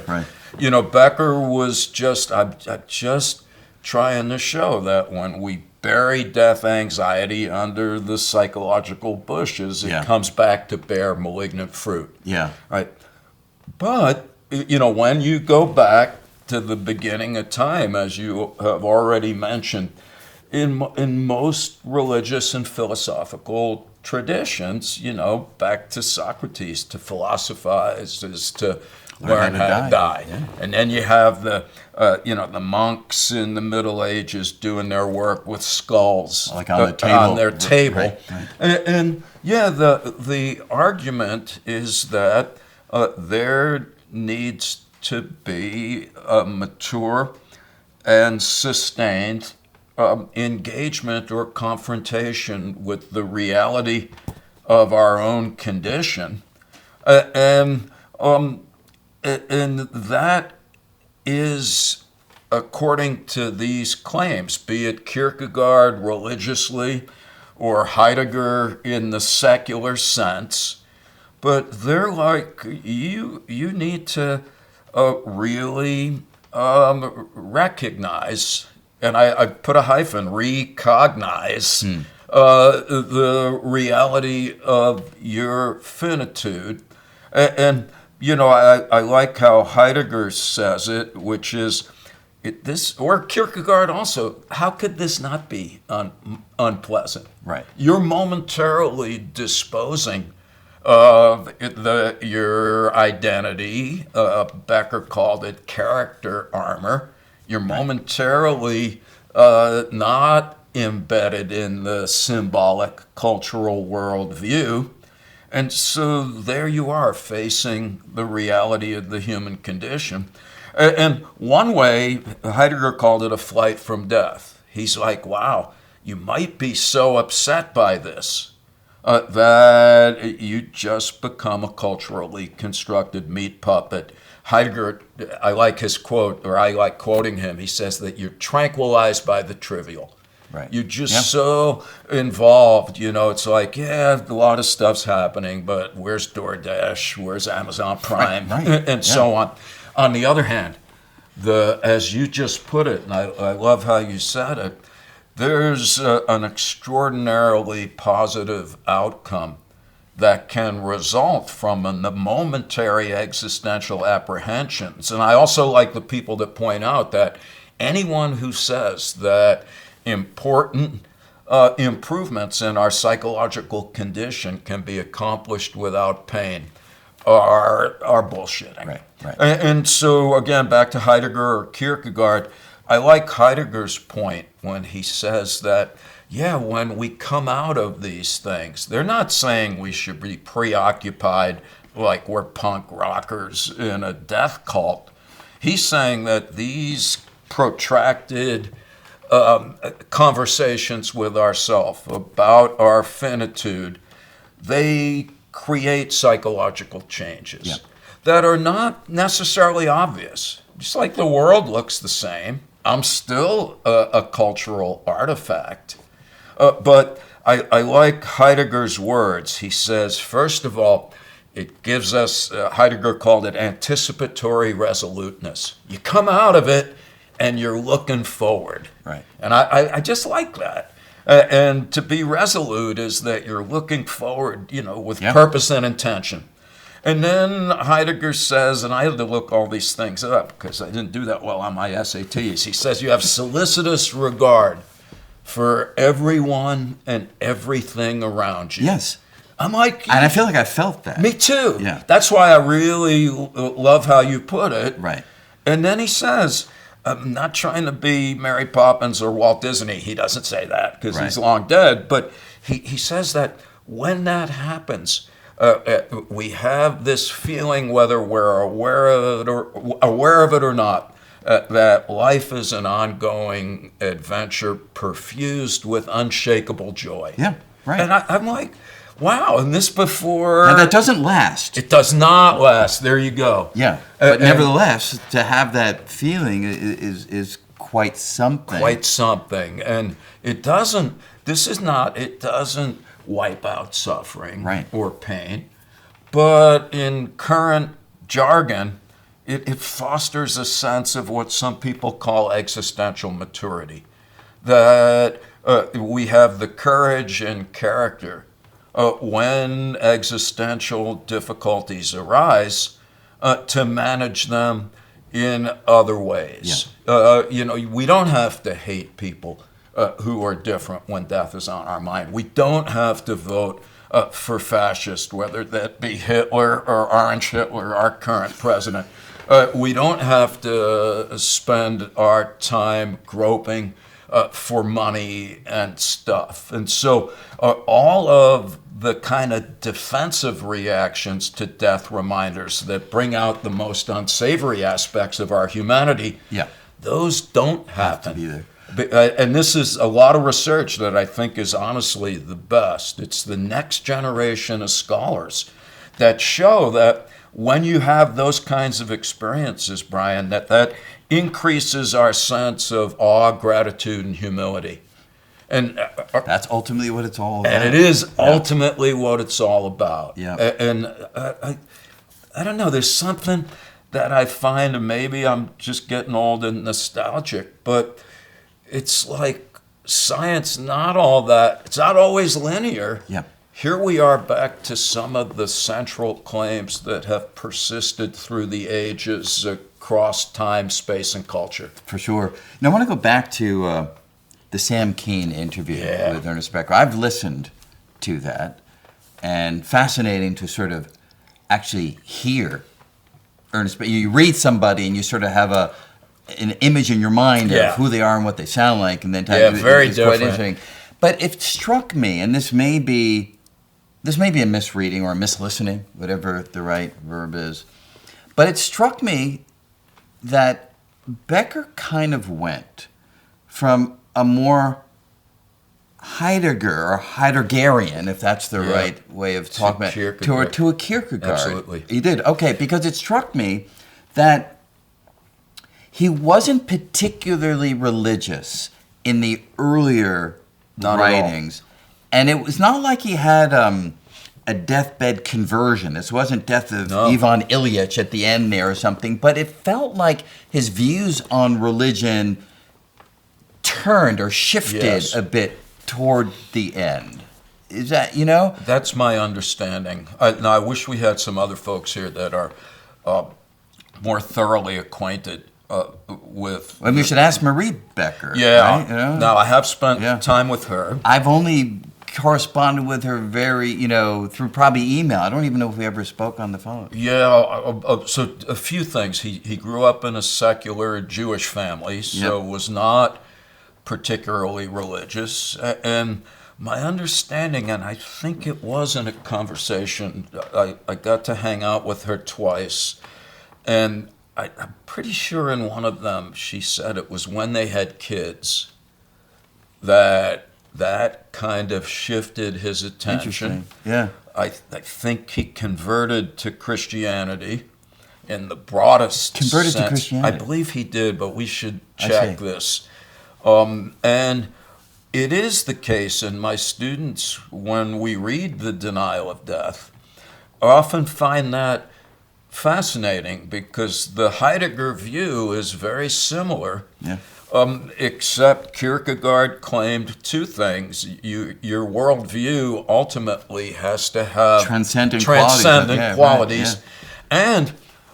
Speaker 2: Becker was I'm just trying to show that when we bury death anxiety under the psychological bushes, it comes back to bear malignant fruit.
Speaker 1: Yeah.
Speaker 2: Right. But, when you go back to the beginning of time, as you have already mentioned, in most religious and philosophical traditions, back to Socrates, to philosophize is to learn how to die.
Speaker 1: Yeah.
Speaker 2: And then you have the monks in the Middle Ages doing their work with skulls
Speaker 1: like on the table.
Speaker 2: On their table.
Speaker 1: Right.
Speaker 2: And the argument is that there needs to be a mature and sustained engagement or confrontation with the reality of our own condition. And that is, according to these claims, be it Kierkegaard religiously or Heidegger in the secular sense, but they're like, you need to really recognize, and I put a hyphen, recognize the reality of your finitude. And I like how Heidegger says it, which is, or Kierkegaard also, how could this not be unpleasant?
Speaker 1: Right.
Speaker 2: You're momentarily disposing of your identity. Becker called it character armor. You're momentarily not embedded in the symbolic cultural worldview. And so there you are facing the reality of the human condition. And one way, Heidegger called it a flight from death. He's like, wow, you might be so upset by this that you just become a culturally constructed meat puppet. Heidegger, I like his quote, or I like quoting him. He says that you're tranquilized by the trivial.
Speaker 1: Right.
Speaker 2: You're just so involved, it's like, a lot of stuff's happening, but where's DoorDash? Where's Amazon Prime?
Speaker 1: Right.
Speaker 2: And so on. On the other hand, as you just put it, and I love how you said it, there's an extraordinarily positive outcome that can result from the momentary existential apprehensions. And I also like the people that point out that anyone who says that important improvements in our psychological condition can be accomplished without pain are bullshitting.
Speaker 1: Right.
Speaker 2: And so, again, back to Heidegger or Kierkegaard, I like Heidegger's point when he says that, when we come out of these things, they're not saying we should be preoccupied like we're punk rockers in a death cult. He's saying that these protracted conversations with ourselves about our finitude, they create psychological changes that are not necessarily obvious. Just like the world looks the same, I'm still a cultural artifact. But I like Heidegger's words. He says, first of all, it gives us, Heidegger called it anticipatory resoluteness. You come out of it and you're looking forward.
Speaker 1: Right.
Speaker 2: And I just like that. And to be resolute is that you're looking forward, with purpose and intention. And then Heidegger says, and I had to look all these things up because I didn't do that well on my SATs. He says you have solicitous regard for everyone and everything around you.
Speaker 1: Yes.
Speaker 2: I'm like...
Speaker 1: And I feel like I felt that.
Speaker 2: Me too.
Speaker 1: Yeah.
Speaker 2: That's why I really love how you put it.
Speaker 1: Right.
Speaker 2: And then he says, I'm not trying to be Mary Poppins or Walt Disney. He doesn't say that because he's long dead. But he says that when that happens, we have this feeling, whether we're aware of it or not, that life is an ongoing adventure perfused with unshakable joy.
Speaker 1: Yeah, right.
Speaker 2: And I'm like, wow, and this before...
Speaker 1: And that doesn't last.
Speaker 2: It does not last. There you go.
Speaker 1: Yeah, but nevertheless, to have that feeling is quite something.
Speaker 2: Quite something. And it doesn't wipe out suffering or pain, but in current jargon, it fosters a sense of what some people call existential maturity. That We have the courage and character when existential difficulties arise to manage them in other ways. We don't have to hate people who are different when death is on our mind. We don't have to vote for fascist, whether that be Hitler or Orange Hitler, our current president. We don't have to spend our time groping for money and stuff. And so all of the kind of defensive reactions to death reminders that bring out the most unsavory aspects of our humanity, those don't happen.
Speaker 1: Have to be there.
Speaker 2: And this is a lot of research that I think is honestly the best. It's the next generation of scholars that show that when you have those kinds of experiences, Brian, that increases our sense of awe, gratitude, and humility. And
Speaker 1: that's ultimately what it's all about.
Speaker 2: And it is ultimately what it's all about.
Speaker 1: Yeah.
Speaker 2: And I don't know, there's something that I find, and maybe I'm just getting old and nostalgic, but it's like science, it's not always linear.
Speaker 1: Yeah.
Speaker 2: Here we are back to some of the central claims that have persisted through the ages across time, space, and culture.
Speaker 1: For sure. Now I want to go back to the Sam Kean interview with Ernest Becker. I've listened to that, and fascinating to sort of actually hear Ernest Becker. You read somebody and you sort of have an image in your mind of who they are and what they sound like, and then
Speaker 2: very different.
Speaker 1: Quite interesting. But it struck me, and this may be a misreading or a mislistening, whatever the right verb is, but it struck me that Becker kind of went from a more Heidegger or Heideggerian, if that's the right way of talking about it, to a Kierkegaard.
Speaker 2: Absolutely.
Speaker 1: He did. Okay, because it struck me that he wasn't particularly religious in the earlier writings. And it was not like he had a deathbed conversion. This wasn't Death of Ivan Ilyich at the end there or something, but it felt like his views on religion turned or shifted a bit toward the end. Is that,
Speaker 2: That's my understanding. Now, I wish we had some other folks here that are more thoroughly acquainted with...
Speaker 1: Well, we should ask Marie Becker.
Speaker 2: Yeah.
Speaker 1: Right?
Speaker 2: Now, I have spent time with her.
Speaker 1: I've only corresponded with her through probably email. I don't even know if we ever spoke on the phone.
Speaker 2: Yeah, so a few things. He grew up in a secular Jewish family, so was not particularly religious. And my understanding, and I think it was in a conversation, I got to hang out with her twice, and I'm pretty sure in one of them she said it was when they had kids that kind of shifted his attention.
Speaker 1: Interesting. Yeah.
Speaker 2: I think he converted to Christianity in the broadest
Speaker 1: Converted
Speaker 2: sense.
Speaker 1: to Christianity?
Speaker 2: I believe he did, but we should check this. And it is the case, and my students, when we read The Denial of Death, often find that fascinating because the Heidegger view is very similar. Yeah. Except Kierkegaard claimed two things. Your worldview ultimately has to have
Speaker 1: transcendent
Speaker 2: qualities, and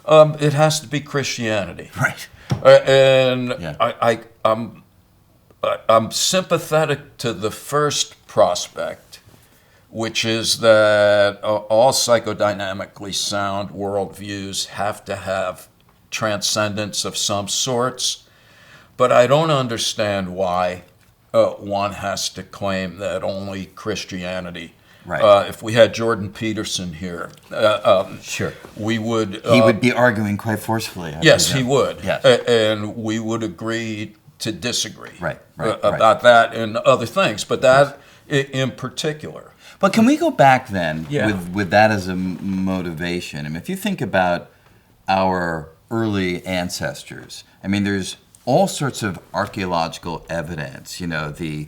Speaker 2: it has to be Christianity.
Speaker 1: Right.
Speaker 2: I'm sympathetic to the first prospect, which is that all psychodynamically sound worldviews have to have transcendence of some sorts. But I don't understand why one has to claim that only Christianity. Right. If we had Jordan Peterson here,
Speaker 1: sure,
Speaker 2: we would.
Speaker 1: He would be arguing quite forcefully.
Speaker 2: Yes, he would.
Speaker 1: Yes.
Speaker 2: And we would agree to disagree.
Speaker 1: Right.
Speaker 2: About that and other things, but that in particular.
Speaker 1: But can we go back then with that as a motivation? I mean, if you think about our early ancestors, I mean, there's all sorts of archaeological evidence, the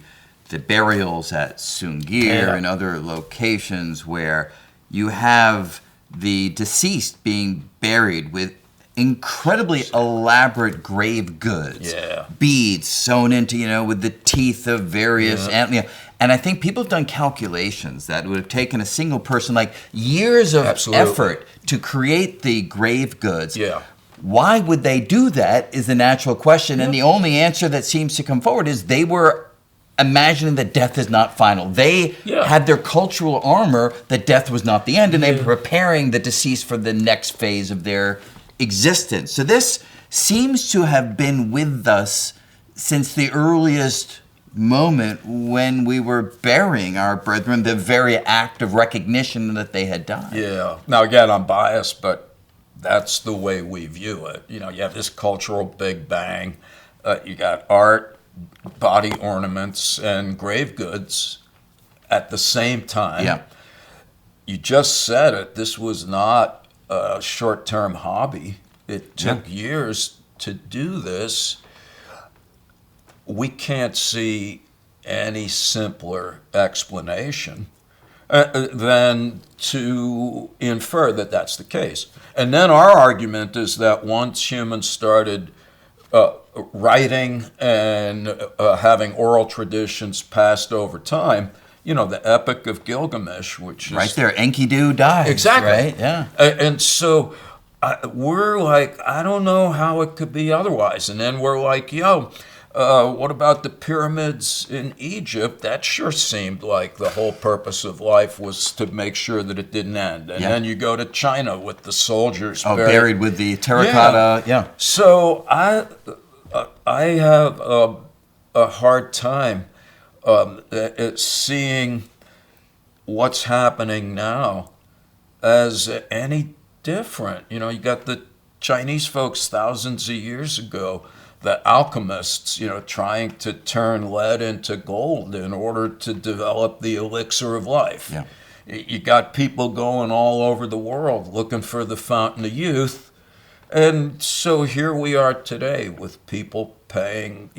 Speaker 1: burials at Sungir and other locations where you have the deceased being buried with incredibly elaborate grave goods.
Speaker 2: Yeah.
Speaker 1: Beads sewn into, with the teeth of various animals. And I think people have done calculations that it would have taken a single person like years of effort to create the grave goods.
Speaker 2: Yeah.
Speaker 1: Why would they do that is the natural question. And the only answer that seems to come forward is they were imagining that death is not final. They had their cultural armor that death was not the end, and they were preparing the deceased for the next phase of their existence. So this seems to have been with us since the earliest moment when we were burying our brethren, the very act of recognition that they had died.
Speaker 2: Yeah. Now, again, I'm biased, but that's the way we view it. You have this cultural big bang. You got art, body ornaments, and grave goods at the same time.
Speaker 1: Yeah.
Speaker 2: You just said it. This was not a short-term hobby. It took years to do this. We can't see any simpler explanation than to infer that that's the case. And then our argument is that once humans started writing and having oral traditions passed over time, the Epic of Gilgamesh, which is...
Speaker 1: Right there, Enkidu dies.
Speaker 2: Exactly.
Speaker 1: Right, yeah.
Speaker 2: And so we're like, I don't know how it could be otherwise. And then we're like, what about the pyramids in Egypt? That sure seemed like the whole purpose of life was to make sure that it didn't end. And then you go to China with the soldiers
Speaker 1: buried with the terracotta. Yeah.
Speaker 2: So I have a hard time seeing what's happening now as any different. You got the Chinese folks thousands of years ago, the alchemists, trying to turn lead into gold in order to develop the elixir of life.
Speaker 1: Yeah.
Speaker 2: You got people going all over the world looking for the fountain of youth. And so here we are today with people paying,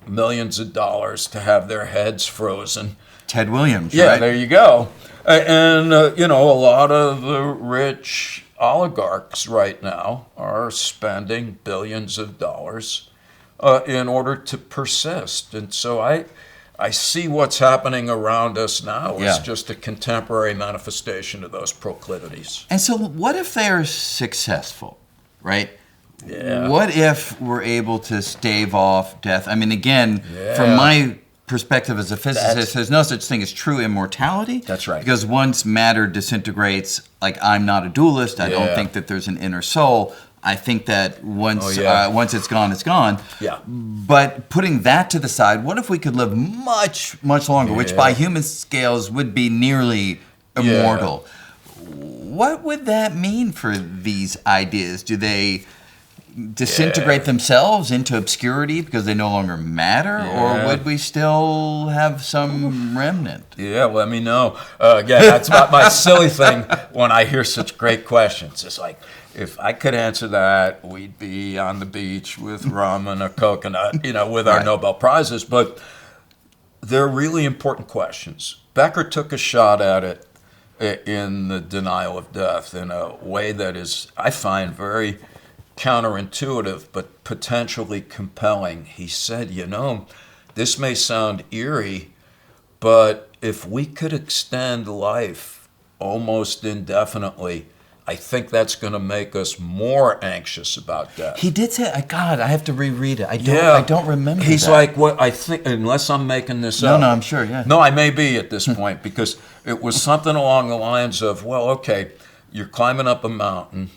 Speaker 2: millions of dollars to have their heads frozen.
Speaker 1: Ted Williams,
Speaker 2: yeah,
Speaker 1: right?
Speaker 2: There you go. And, a lot of the rich oligarchs right now are spending billions of dollars in order to persist. And so I see what's happening around us now as just a contemporary manifestation of those proclivities.
Speaker 1: And so what if they're successful, right?
Speaker 2: Yeah.
Speaker 1: What if we're able to stave off death? I mean, again, from my perspective as a physicist, there's no such thing as true immortality.
Speaker 2: That's right.
Speaker 1: Because once matter disintegrates, like I'm not a dualist, I don't think that there's an inner soul. I think that once it's gone, it's gone.
Speaker 2: Yeah.
Speaker 1: But putting that to the side, what if we could live much, much longer, which by human scales would be nearly immortal? What would that mean for these ideas? Do they disintegrate themselves into obscurity because they no longer matter? Or would we still have some remnant?
Speaker 2: Yeah, let me know. Again, that's not my silly thing when I hear such great questions. It's like, if I could answer that, we'd be on the beach with rum and a coconut, with our Nobel Prizes. But they're really important questions. Becker took a shot at it in The Denial of Death in a way that is, I find, very counterintuitive but potentially compelling. He said, this may sound eerie, but if we could extend life almost indefinitely, I think that's going to make us more anxious about death.
Speaker 1: He did say, God, I have to reread it. I don't remember
Speaker 2: He's
Speaker 1: that.
Speaker 2: like, what I think, unless I'm making this up.
Speaker 1: No, I'm sure,
Speaker 2: No, I may be at this point, because it was something along the lines of, you're climbing up a mountain,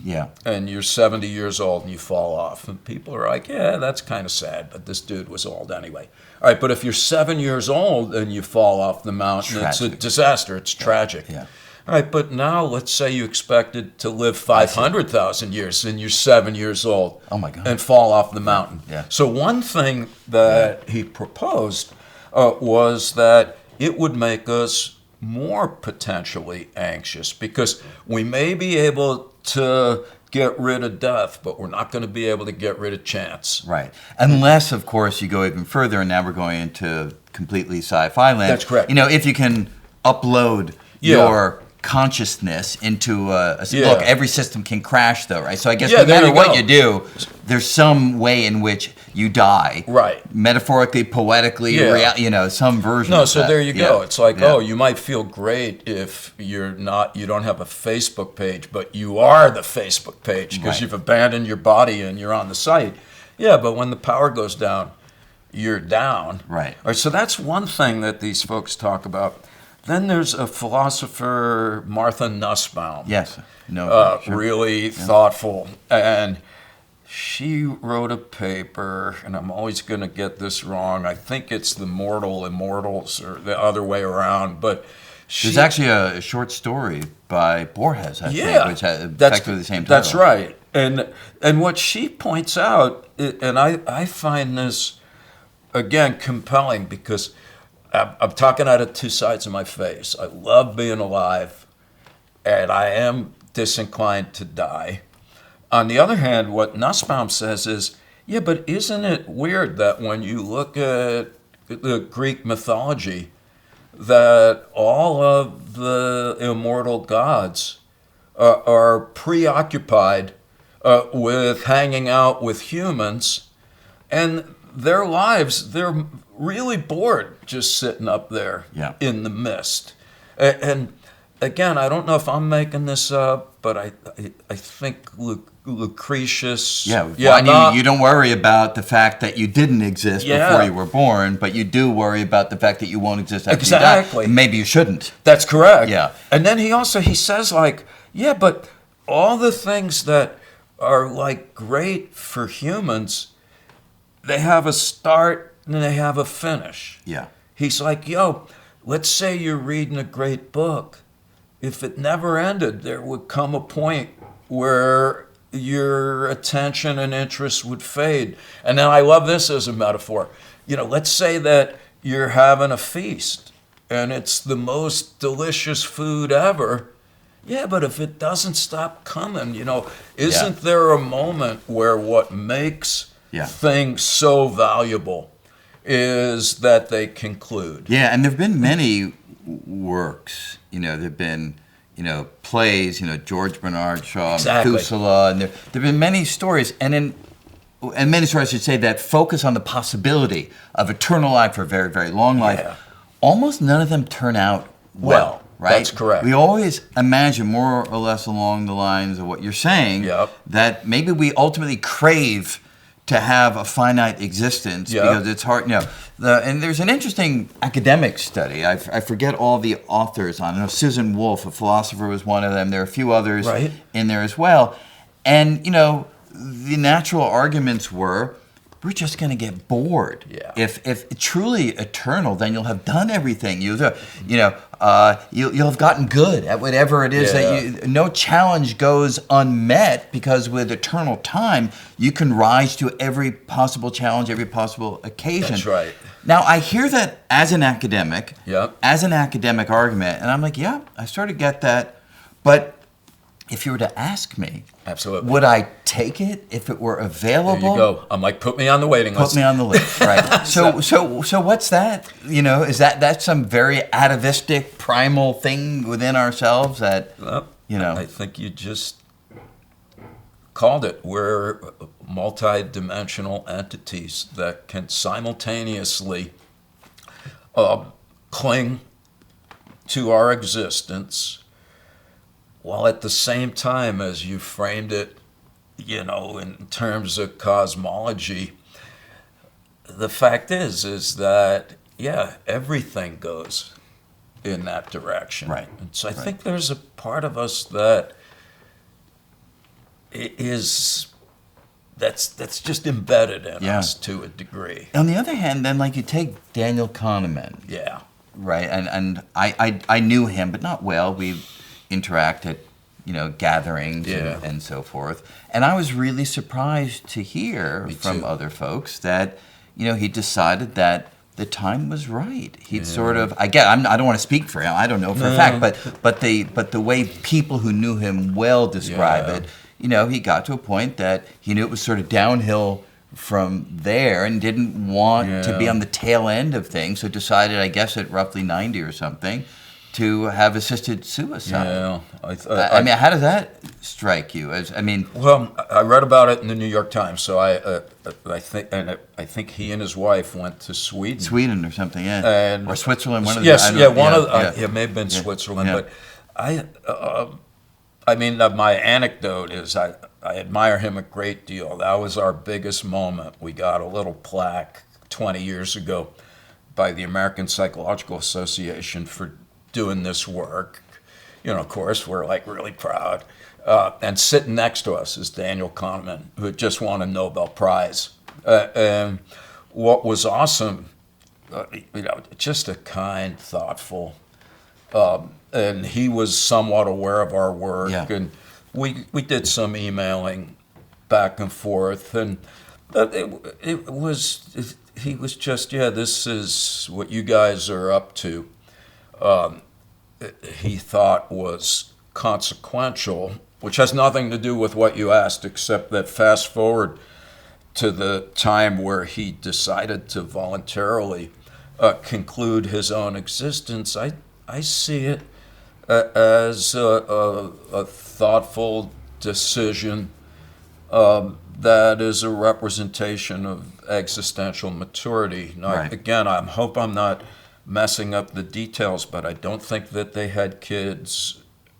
Speaker 2: and you're 70 years old and you fall off. And people are like, that's kind of sad, but this dude was old anyway. All right, but if you're 7 years old and you fall off the mountain, it's a disaster. It's tragic.
Speaker 1: Yeah.
Speaker 2: All right, but now let's say you expected to live 500,000 years and you're 7 years old.
Speaker 1: Oh my God.
Speaker 2: And fall off the mountain.
Speaker 1: Yeah.
Speaker 2: So one thing that he proposed was that it would make us more potentially anxious, because we may be able to get rid of death, but we're not going to be able to get rid of chance.
Speaker 1: Right. Unless, of course, you go even further, and now we're going into completely sci-fi land.
Speaker 2: That's correct.
Speaker 1: If you can upload your consciousness into
Speaker 2: Yeah.
Speaker 1: look, every system can crash though, right? So I guess
Speaker 2: Yeah,
Speaker 1: no
Speaker 2: there
Speaker 1: matter
Speaker 2: you
Speaker 1: what
Speaker 2: go.
Speaker 1: you do, there's some way in which you die.
Speaker 2: Right.
Speaker 1: Metaphorically, poetically,
Speaker 2: Yeah.
Speaker 1: some version
Speaker 2: No,
Speaker 1: of
Speaker 2: so
Speaker 1: that.
Speaker 2: there you go.
Speaker 1: Yeah.
Speaker 2: It's like,
Speaker 1: Yeah.
Speaker 2: oh, you might feel great if you don't have a Facebook page, but you are the Facebook page because
Speaker 1: Right.
Speaker 2: you've abandoned your body and you're on the site. Yeah, but when the power goes down, you're down.
Speaker 1: Right.
Speaker 2: All right, so that's one thing that these folks talk about. Then there's a philosopher, Martha Nussbaum.
Speaker 1: Yes. No. Sure.
Speaker 2: Really thoughtful. And she wrote a paper, and I'm always going to get this wrong. I think it's The Mortal Immortals or the other way around. But
Speaker 1: There's actually a short story by Borges, I think, which has effectively the same title.
Speaker 2: That's right. And what she points out, and I find this, again, compelling because I'm talking out of two sides of my face. I love being alive, and I am disinclined to die. On the other hand, what Nussbaum says is, yeah, but isn't it weird that when you look at the Greek mythology, that all of the immortal gods are preoccupied with hanging out with humans, and their lives, they're really bored just sitting up there in the mist. And again, I don't know if I'm making this up, but I think Lucretius.
Speaker 1: You don't worry about the fact that you didn't exist before you were born, but you do worry about the fact that you won't exist after you die. And maybe you shouldn't.
Speaker 2: That's correct.
Speaker 1: Yeah.
Speaker 2: And then he says like, yeah, but all the things that are like great for humans, they have a start and they have a finish.
Speaker 1: Yeah.
Speaker 2: He's like, yo, let's say you're reading a great book. If it never ended, there would come a point where your attention and interest would fade. And then I love this as a metaphor. Let's say that you're having a feast and it's the most delicious food ever. Yeah, but if it doesn't stop coming, isn't there a moment where what makes things so valuable is that they conclude?
Speaker 1: Yeah, and there have been many works, there have been, plays, George Bernard Shaw, Methuselah, and there have been many stories, and many stories, I should say, that focus on the possibility of eternal life or very, very long life.
Speaker 2: Yeah.
Speaker 1: Almost none of them turn out well, right?
Speaker 2: That's correct.
Speaker 1: We always imagine more or less along the lines of what you're saying, that maybe we ultimately crave to have a finite existence because it's hard. And there's an interesting academic study. I forget all the authors on it. Susan Wolf, a philosopher, was one of them. There are a few others in there as well. And the natural arguments were, we're just going to get bored.
Speaker 2: Yeah.
Speaker 1: If truly eternal, then you'll have done everything. You'll have gotten good at whatever it is that no challenge goes unmet, because with eternal time, you can rise to every possible challenge, every possible occasion.
Speaker 2: That's right.
Speaker 1: Now, I hear that as an academic, as an academic argument, and I'm like, yeah, I sort of get that. But if you were to ask me,
Speaker 2: absolutely,
Speaker 1: would I take it if it were available?
Speaker 2: There you go. I'm like, put me on the waiting list.
Speaker 1: Put me on the list, right? So what's that? Is that's some very atavistic, primal thing within ourselves that
Speaker 2: I think you just called it. We're multi-dimensional entities that can simultaneously cling to our existence, while at the same time, as you framed it, in terms of cosmology, the fact is that, everything goes in that direction.
Speaker 1: Right.
Speaker 2: And so I think there's a part of us that that's just embedded in us to a degree.
Speaker 1: On the other hand, then, like, you take Daniel Kahneman.
Speaker 2: Yeah.
Speaker 1: Right. And I knew him, but not well. We interact at gatherings and so forth. And I was really surprised to hear from other folks that he decided that the time was right. He'd sort of, I don't want to speak for him. I don't know for a fact, but the way people who knew him well describe it, he got to a point that he knew it was sort of downhill from there and didn't want to be on the tail end of things, so decided, I guess at roughly 90 or something, to have assisted suicide.
Speaker 2: Yeah,
Speaker 1: I mean, how does that strike you?
Speaker 2: Well, I read about it in the New York Times. So I think he and his wife went to Sweden
Speaker 1: or something, yeah,
Speaker 2: and
Speaker 1: or Switzerland. One of
Speaker 2: yes,
Speaker 1: the,
Speaker 2: yeah, one of it may have been
Speaker 1: Yeah.
Speaker 2: Switzerland,
Speaker 1: Yeah.
Speaker 2: but I mean, my anecdote is I admire him a great deal. That was our biggest moment. We got a little plaque 20 years ago by the American Psychological Association for doing this work. You know, of course, we're like really proud. And sitting next to us is Daniel Kahneman, who had just won a Nobel Prize. And what was awesome, just a kind, thoughtful, and he was somewhat aware of our work.
Speaker 1: Yeah.
Speaker 2: And we did some emailing back and forth, and he was just, this is what you guys are up to. He thought was consequential, which has nothing to do with what you asked, except that fast forward to the time where he decided to voluntarily conclude his own existence. I see it as a thoughtful decision that is a representation of existential maturity. Now,
Speaker 1: Right.
Speaker 2: Again, I hope I'm not messing up the details, but I don't think that they had kids.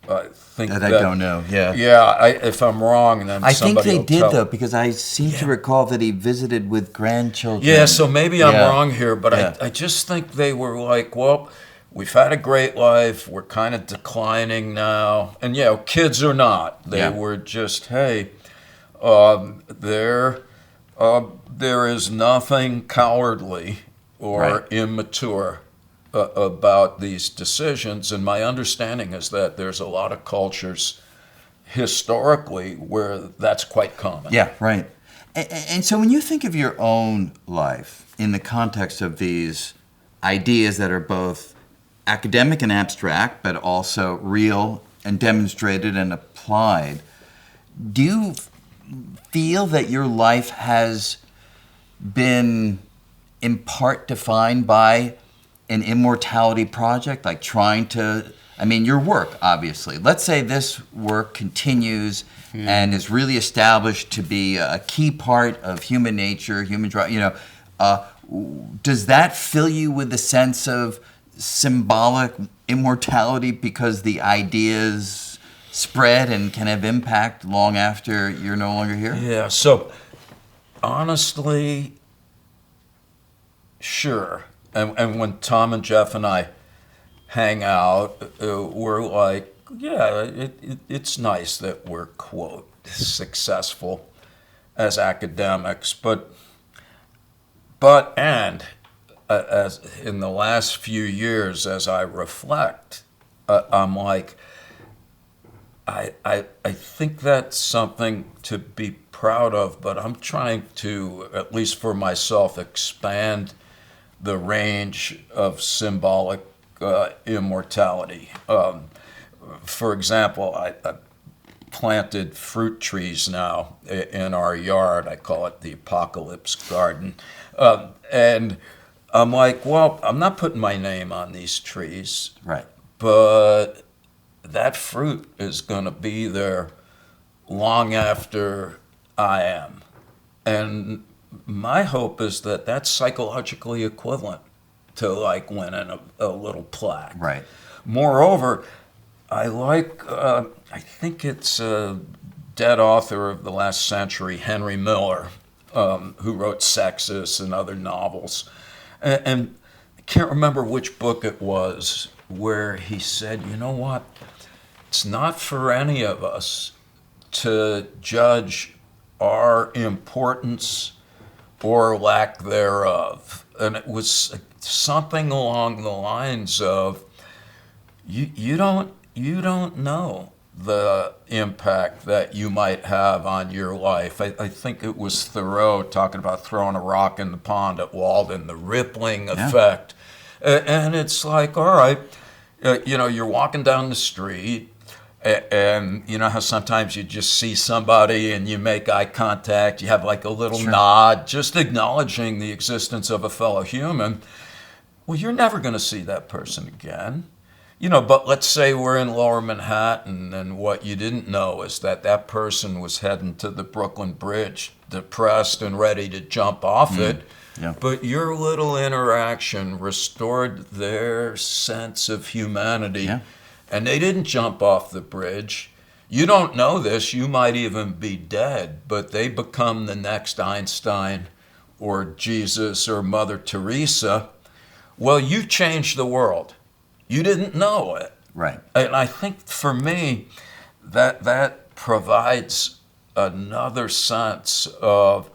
Speaker 2: I think
Speaker 1: That I don't know. Yeah.
Speaker 2: Yeah, if I'm wrong, then
Speaker 1: I think
Speaker 2: somebody
Speaker 1: they
Speaker 2: will
Speaker 1: did
Speaker 2: tell.
Speaker 1: though, because I seem to recall that he visited with grandchildren.
Speaker 2: Yeah, so maybe I'm
Speaker 1: Yeah.
Speaker 2: wrong here, but
Speaker 1: Yeah.
Speaker 2: I just think they were like, well, we've had a great life. We're kind of declining now. And kids or not, they were just, hey, there is nothing cowardly or immature about these decisions. And my understanding is that there's a lot of cultures historically where that's quite common.
Speaker 1: Yeah, right. And so when you think of your own life in the context of these ideas that are both academic and abstract, but also real and demonstrated and applied, do you feel that your life has been in part defined by an immortality project, like trying to, your work, obviously. Let's say this work continues and is really established to be a key part of human nature, does that fill you with a sense of symbolic immortality because the ideas spread and can have impact long after you're no longer here?
Speaker 2: Yeah, so honestly, sure. And when Tom and Jeff and I hang out, we're like, it's nice that we're, quote, successful as academics, but as in the last few years, as I reflect, I'm like, I think that's something to be proud of, but I'm trying to, at least for myself, expand the range of symbolic immortality. For example, I planted fruit trees now in our yard. I call it the Apocalypse Garden. And I'm like, well, I'm not putting my name on these trees.
Speaker 1: Right.
Speaker 2: But that fruit is going to be there long after I am. And my hope is that that's psychologically equivalent to like winning a little plaque.
Speaker 1: Right.
Speaker 2: Moreover, I think it's a dead author of the last century, Henry Miller, who wrote Sexus and other novels. And I can't remember which book it was where he said, you know what? It's not for any of us to judge our importance or lack thereof. And it was something along the lines of, you don't know the impact that you might have on your life. I think it was Thoreau talking about throwing a rock in the pond at Walden, the rippling effect. And it's like, all right, you're walking down the street, and you know how sometimes you just see somebody and you make eye contact, you have like a little nod, just acknowledging the existence of a fellow human. Well, you're never going to see that person again. But let's say we're in Lower Manhattan, and what you didn't know is that that person was heading to the Brooklyn Bridge, depressed and ready to jump off it.
Speaker 1: Yeah.
Speaker 2: But your little interaction restored their sense of humanity,
Speaker 1: Yeah.
Speaker 2: and they didn't jump off the bridge. You don't know this, you might even be dead, but they become the next Einstein or Jesus or Mother Teresa. Well, you changed the world. You didn't know it.
Speaker 1: Right.
Speaker 2: And I think for me, that provides another sense of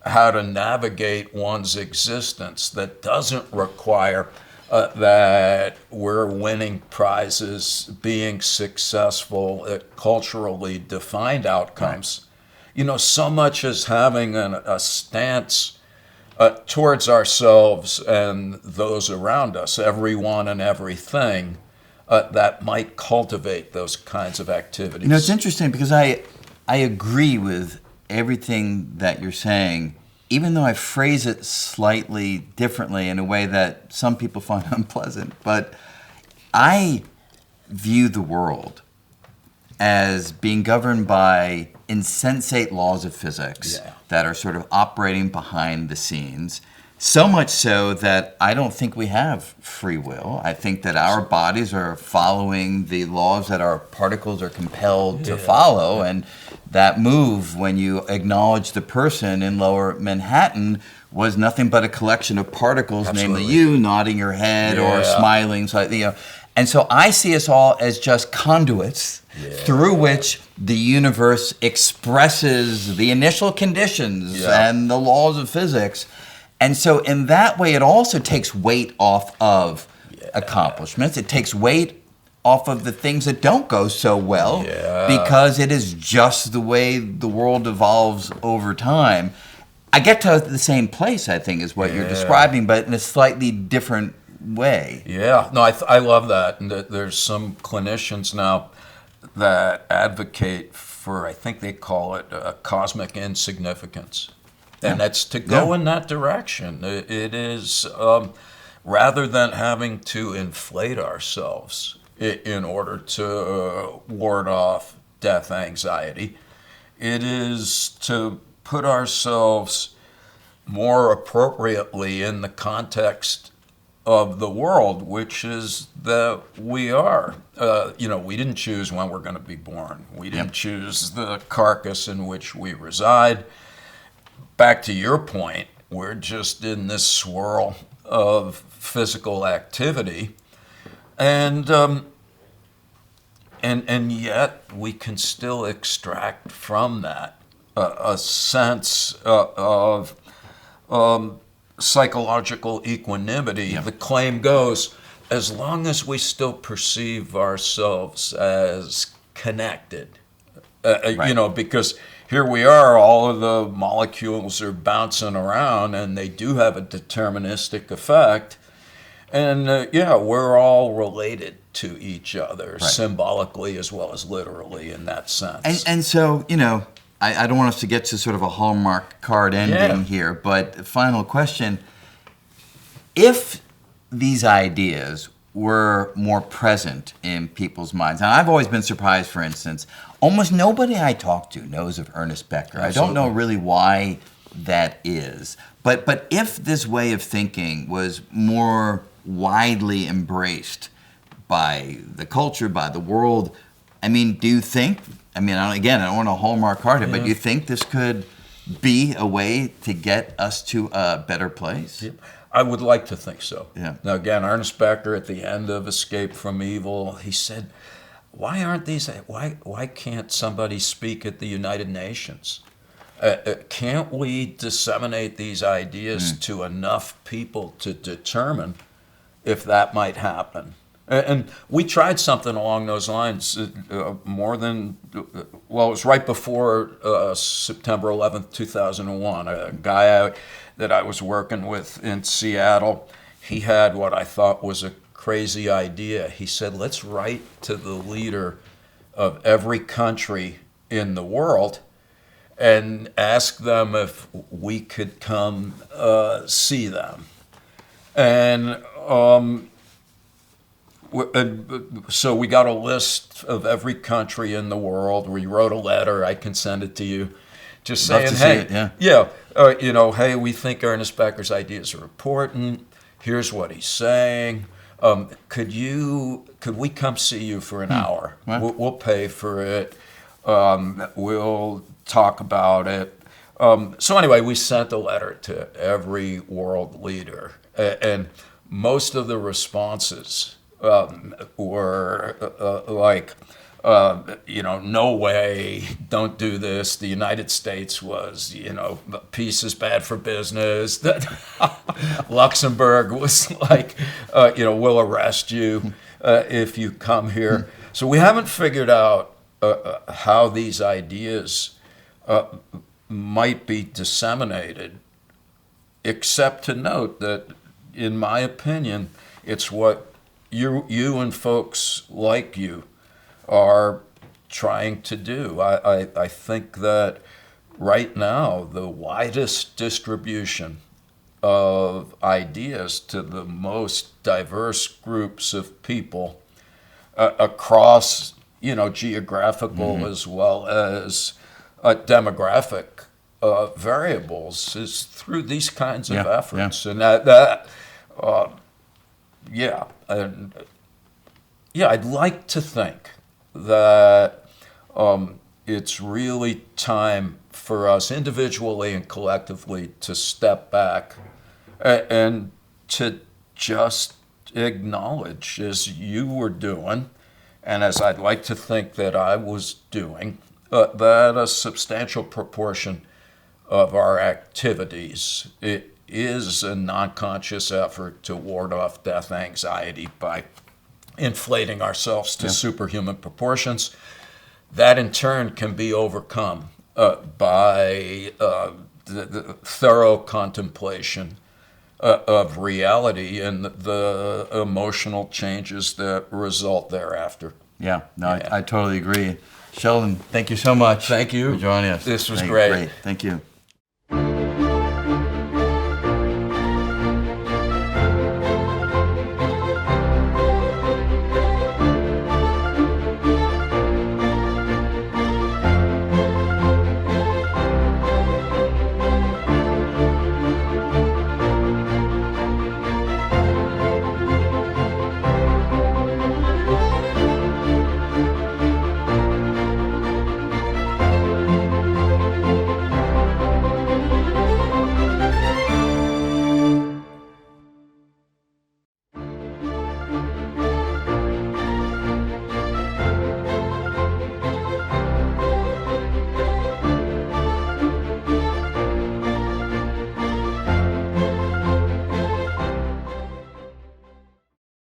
Speaker 2: how to navigate one's existence that doesn't require that we're winning prizes, being successful at culturally defined outcomes.
Speaker 1: Right.
Speaker 2: So much as having a stance towards ourselves and those around us, everyone and everything, that might cultivate those kinds of activities.
Speaker 1: It's interesting because I agree with everything that you're saying, even though I phrase it slightly differently in a way that some people find unpleasant. But I view the world as being governed by insensate laws of physics that are sort of operating behind the scenes. So much so that I don't think we have free will. I think that our bodies are following the laws that our particles are compelled to follow. And that move, when you acknowledge the person in Lower Manhattan, was nothing but a collection of particles, namely you nodding your head or smiling. And so I see us all as just conduits through which the universe expresses the initial conditions and the laws of physics. And so in that way, it also takes weight off of accomplishments. It takes weight off of the things that don't go so well because it is just the way the world evolves over time. I get to the same place, I think, is what you're describing, but in a slightly different way.
Speaker 2: Yeah, no, I love that. And there's some clinicians now that advocate for, I think they call it cosmic insignificance. And that's to go in that direction. It is, rather than having to inflate ourselves in order to ward off death anxiety, it is to put ourselves more appropriately in the context of the world, which is that we are. We didn't choose when we're going to be born. We didn't choose the carcass in which we reside. Back to your point, we're just in this swirl of physical activity, and yet we can still extract from that a sense of psychological equanimity. The claim goes, as long as we still perceive ourselves as connected, because here we are, all of the molecules are bouncing around and they do have a deterministic effect. And we're all related to each other, symbolically as well as literally in that sense.
Speaker 1: And so, I don't want us to get to sort of a Hallmark card ending here, but final question. If these ideas were more present in people's minds, and I've always been surprised, for instance, almost nobody I talk to knows of Ernest Becker. Absolutely. I don't know really why that is. But if this way of thinking was more widely embraced by the culture, by the world, do you think, I don't want to Hallmark card it, but do you think this could be a way to get us to a better place?
Speaker 2: Yeah. I would like to think so.
Speaker 1: Yeah.
Speaker 2: Now, again, Ernest Becker, at the end of Escape from Evil, he said, why can't somebody speak at the United Nations? Can't we disseminate these ideas to enough people to determine if that might happen? And we tried something along those lines it was right before September 11th, 2001. A guy that I was working with in Seattle, he had what I thought was a crazy idea. He said, let's write to the leader of every country in the world and ask them if we could come see them. And So we got a list of every country in the world. We wrote a letter. I can send it to you. Just
Speaker 1: Love
Speaker 2: saying,
Speaker 1: to see
Speaker 2: hey,
Speaker 1: it, yeah.
Speaker 2: hey, we think Ernest Becker's ideas are important. Here's what he's saying. Could we come see you for an hour?
Speaker 1: Right.
Speaker 2: We'll pay for it. We'll talk about it. So anyway, we sent a letter to every world leader, and most of the responses were like, no way, don't do this. The United States was, peace is bad for business. Luxembourg was like, we'll arrest you if you come here. So we haven't figured out how these ideas might be disseminated, except to note that, in my opinion, it's what you and folks like you are trying to do. I think that right now the widest distribution of ideas to the most diverse groups of people across, geographical as well as demographic variables is through these kinds of efforts. And I'd like to think that it's really time for us individually and collectively to step back and to just acknowledge, as you were doing, and as I'd like to think that I was doing, that a substantial proportion of our activities is a non-conscious effort to ward off death anxiety by inflating ourselves to superhuman proportions. That in turn can be overcome by the thorough contemplation of reality and the emotional changes that result thereafter.
Speaker 1: Yeah, no, I totally agree. Sheldon, thank you so much.
Speaker 2: Thank you
Speaker 1: for joining us.
Speaker 2: This was great.
Speaker 1: Thank you.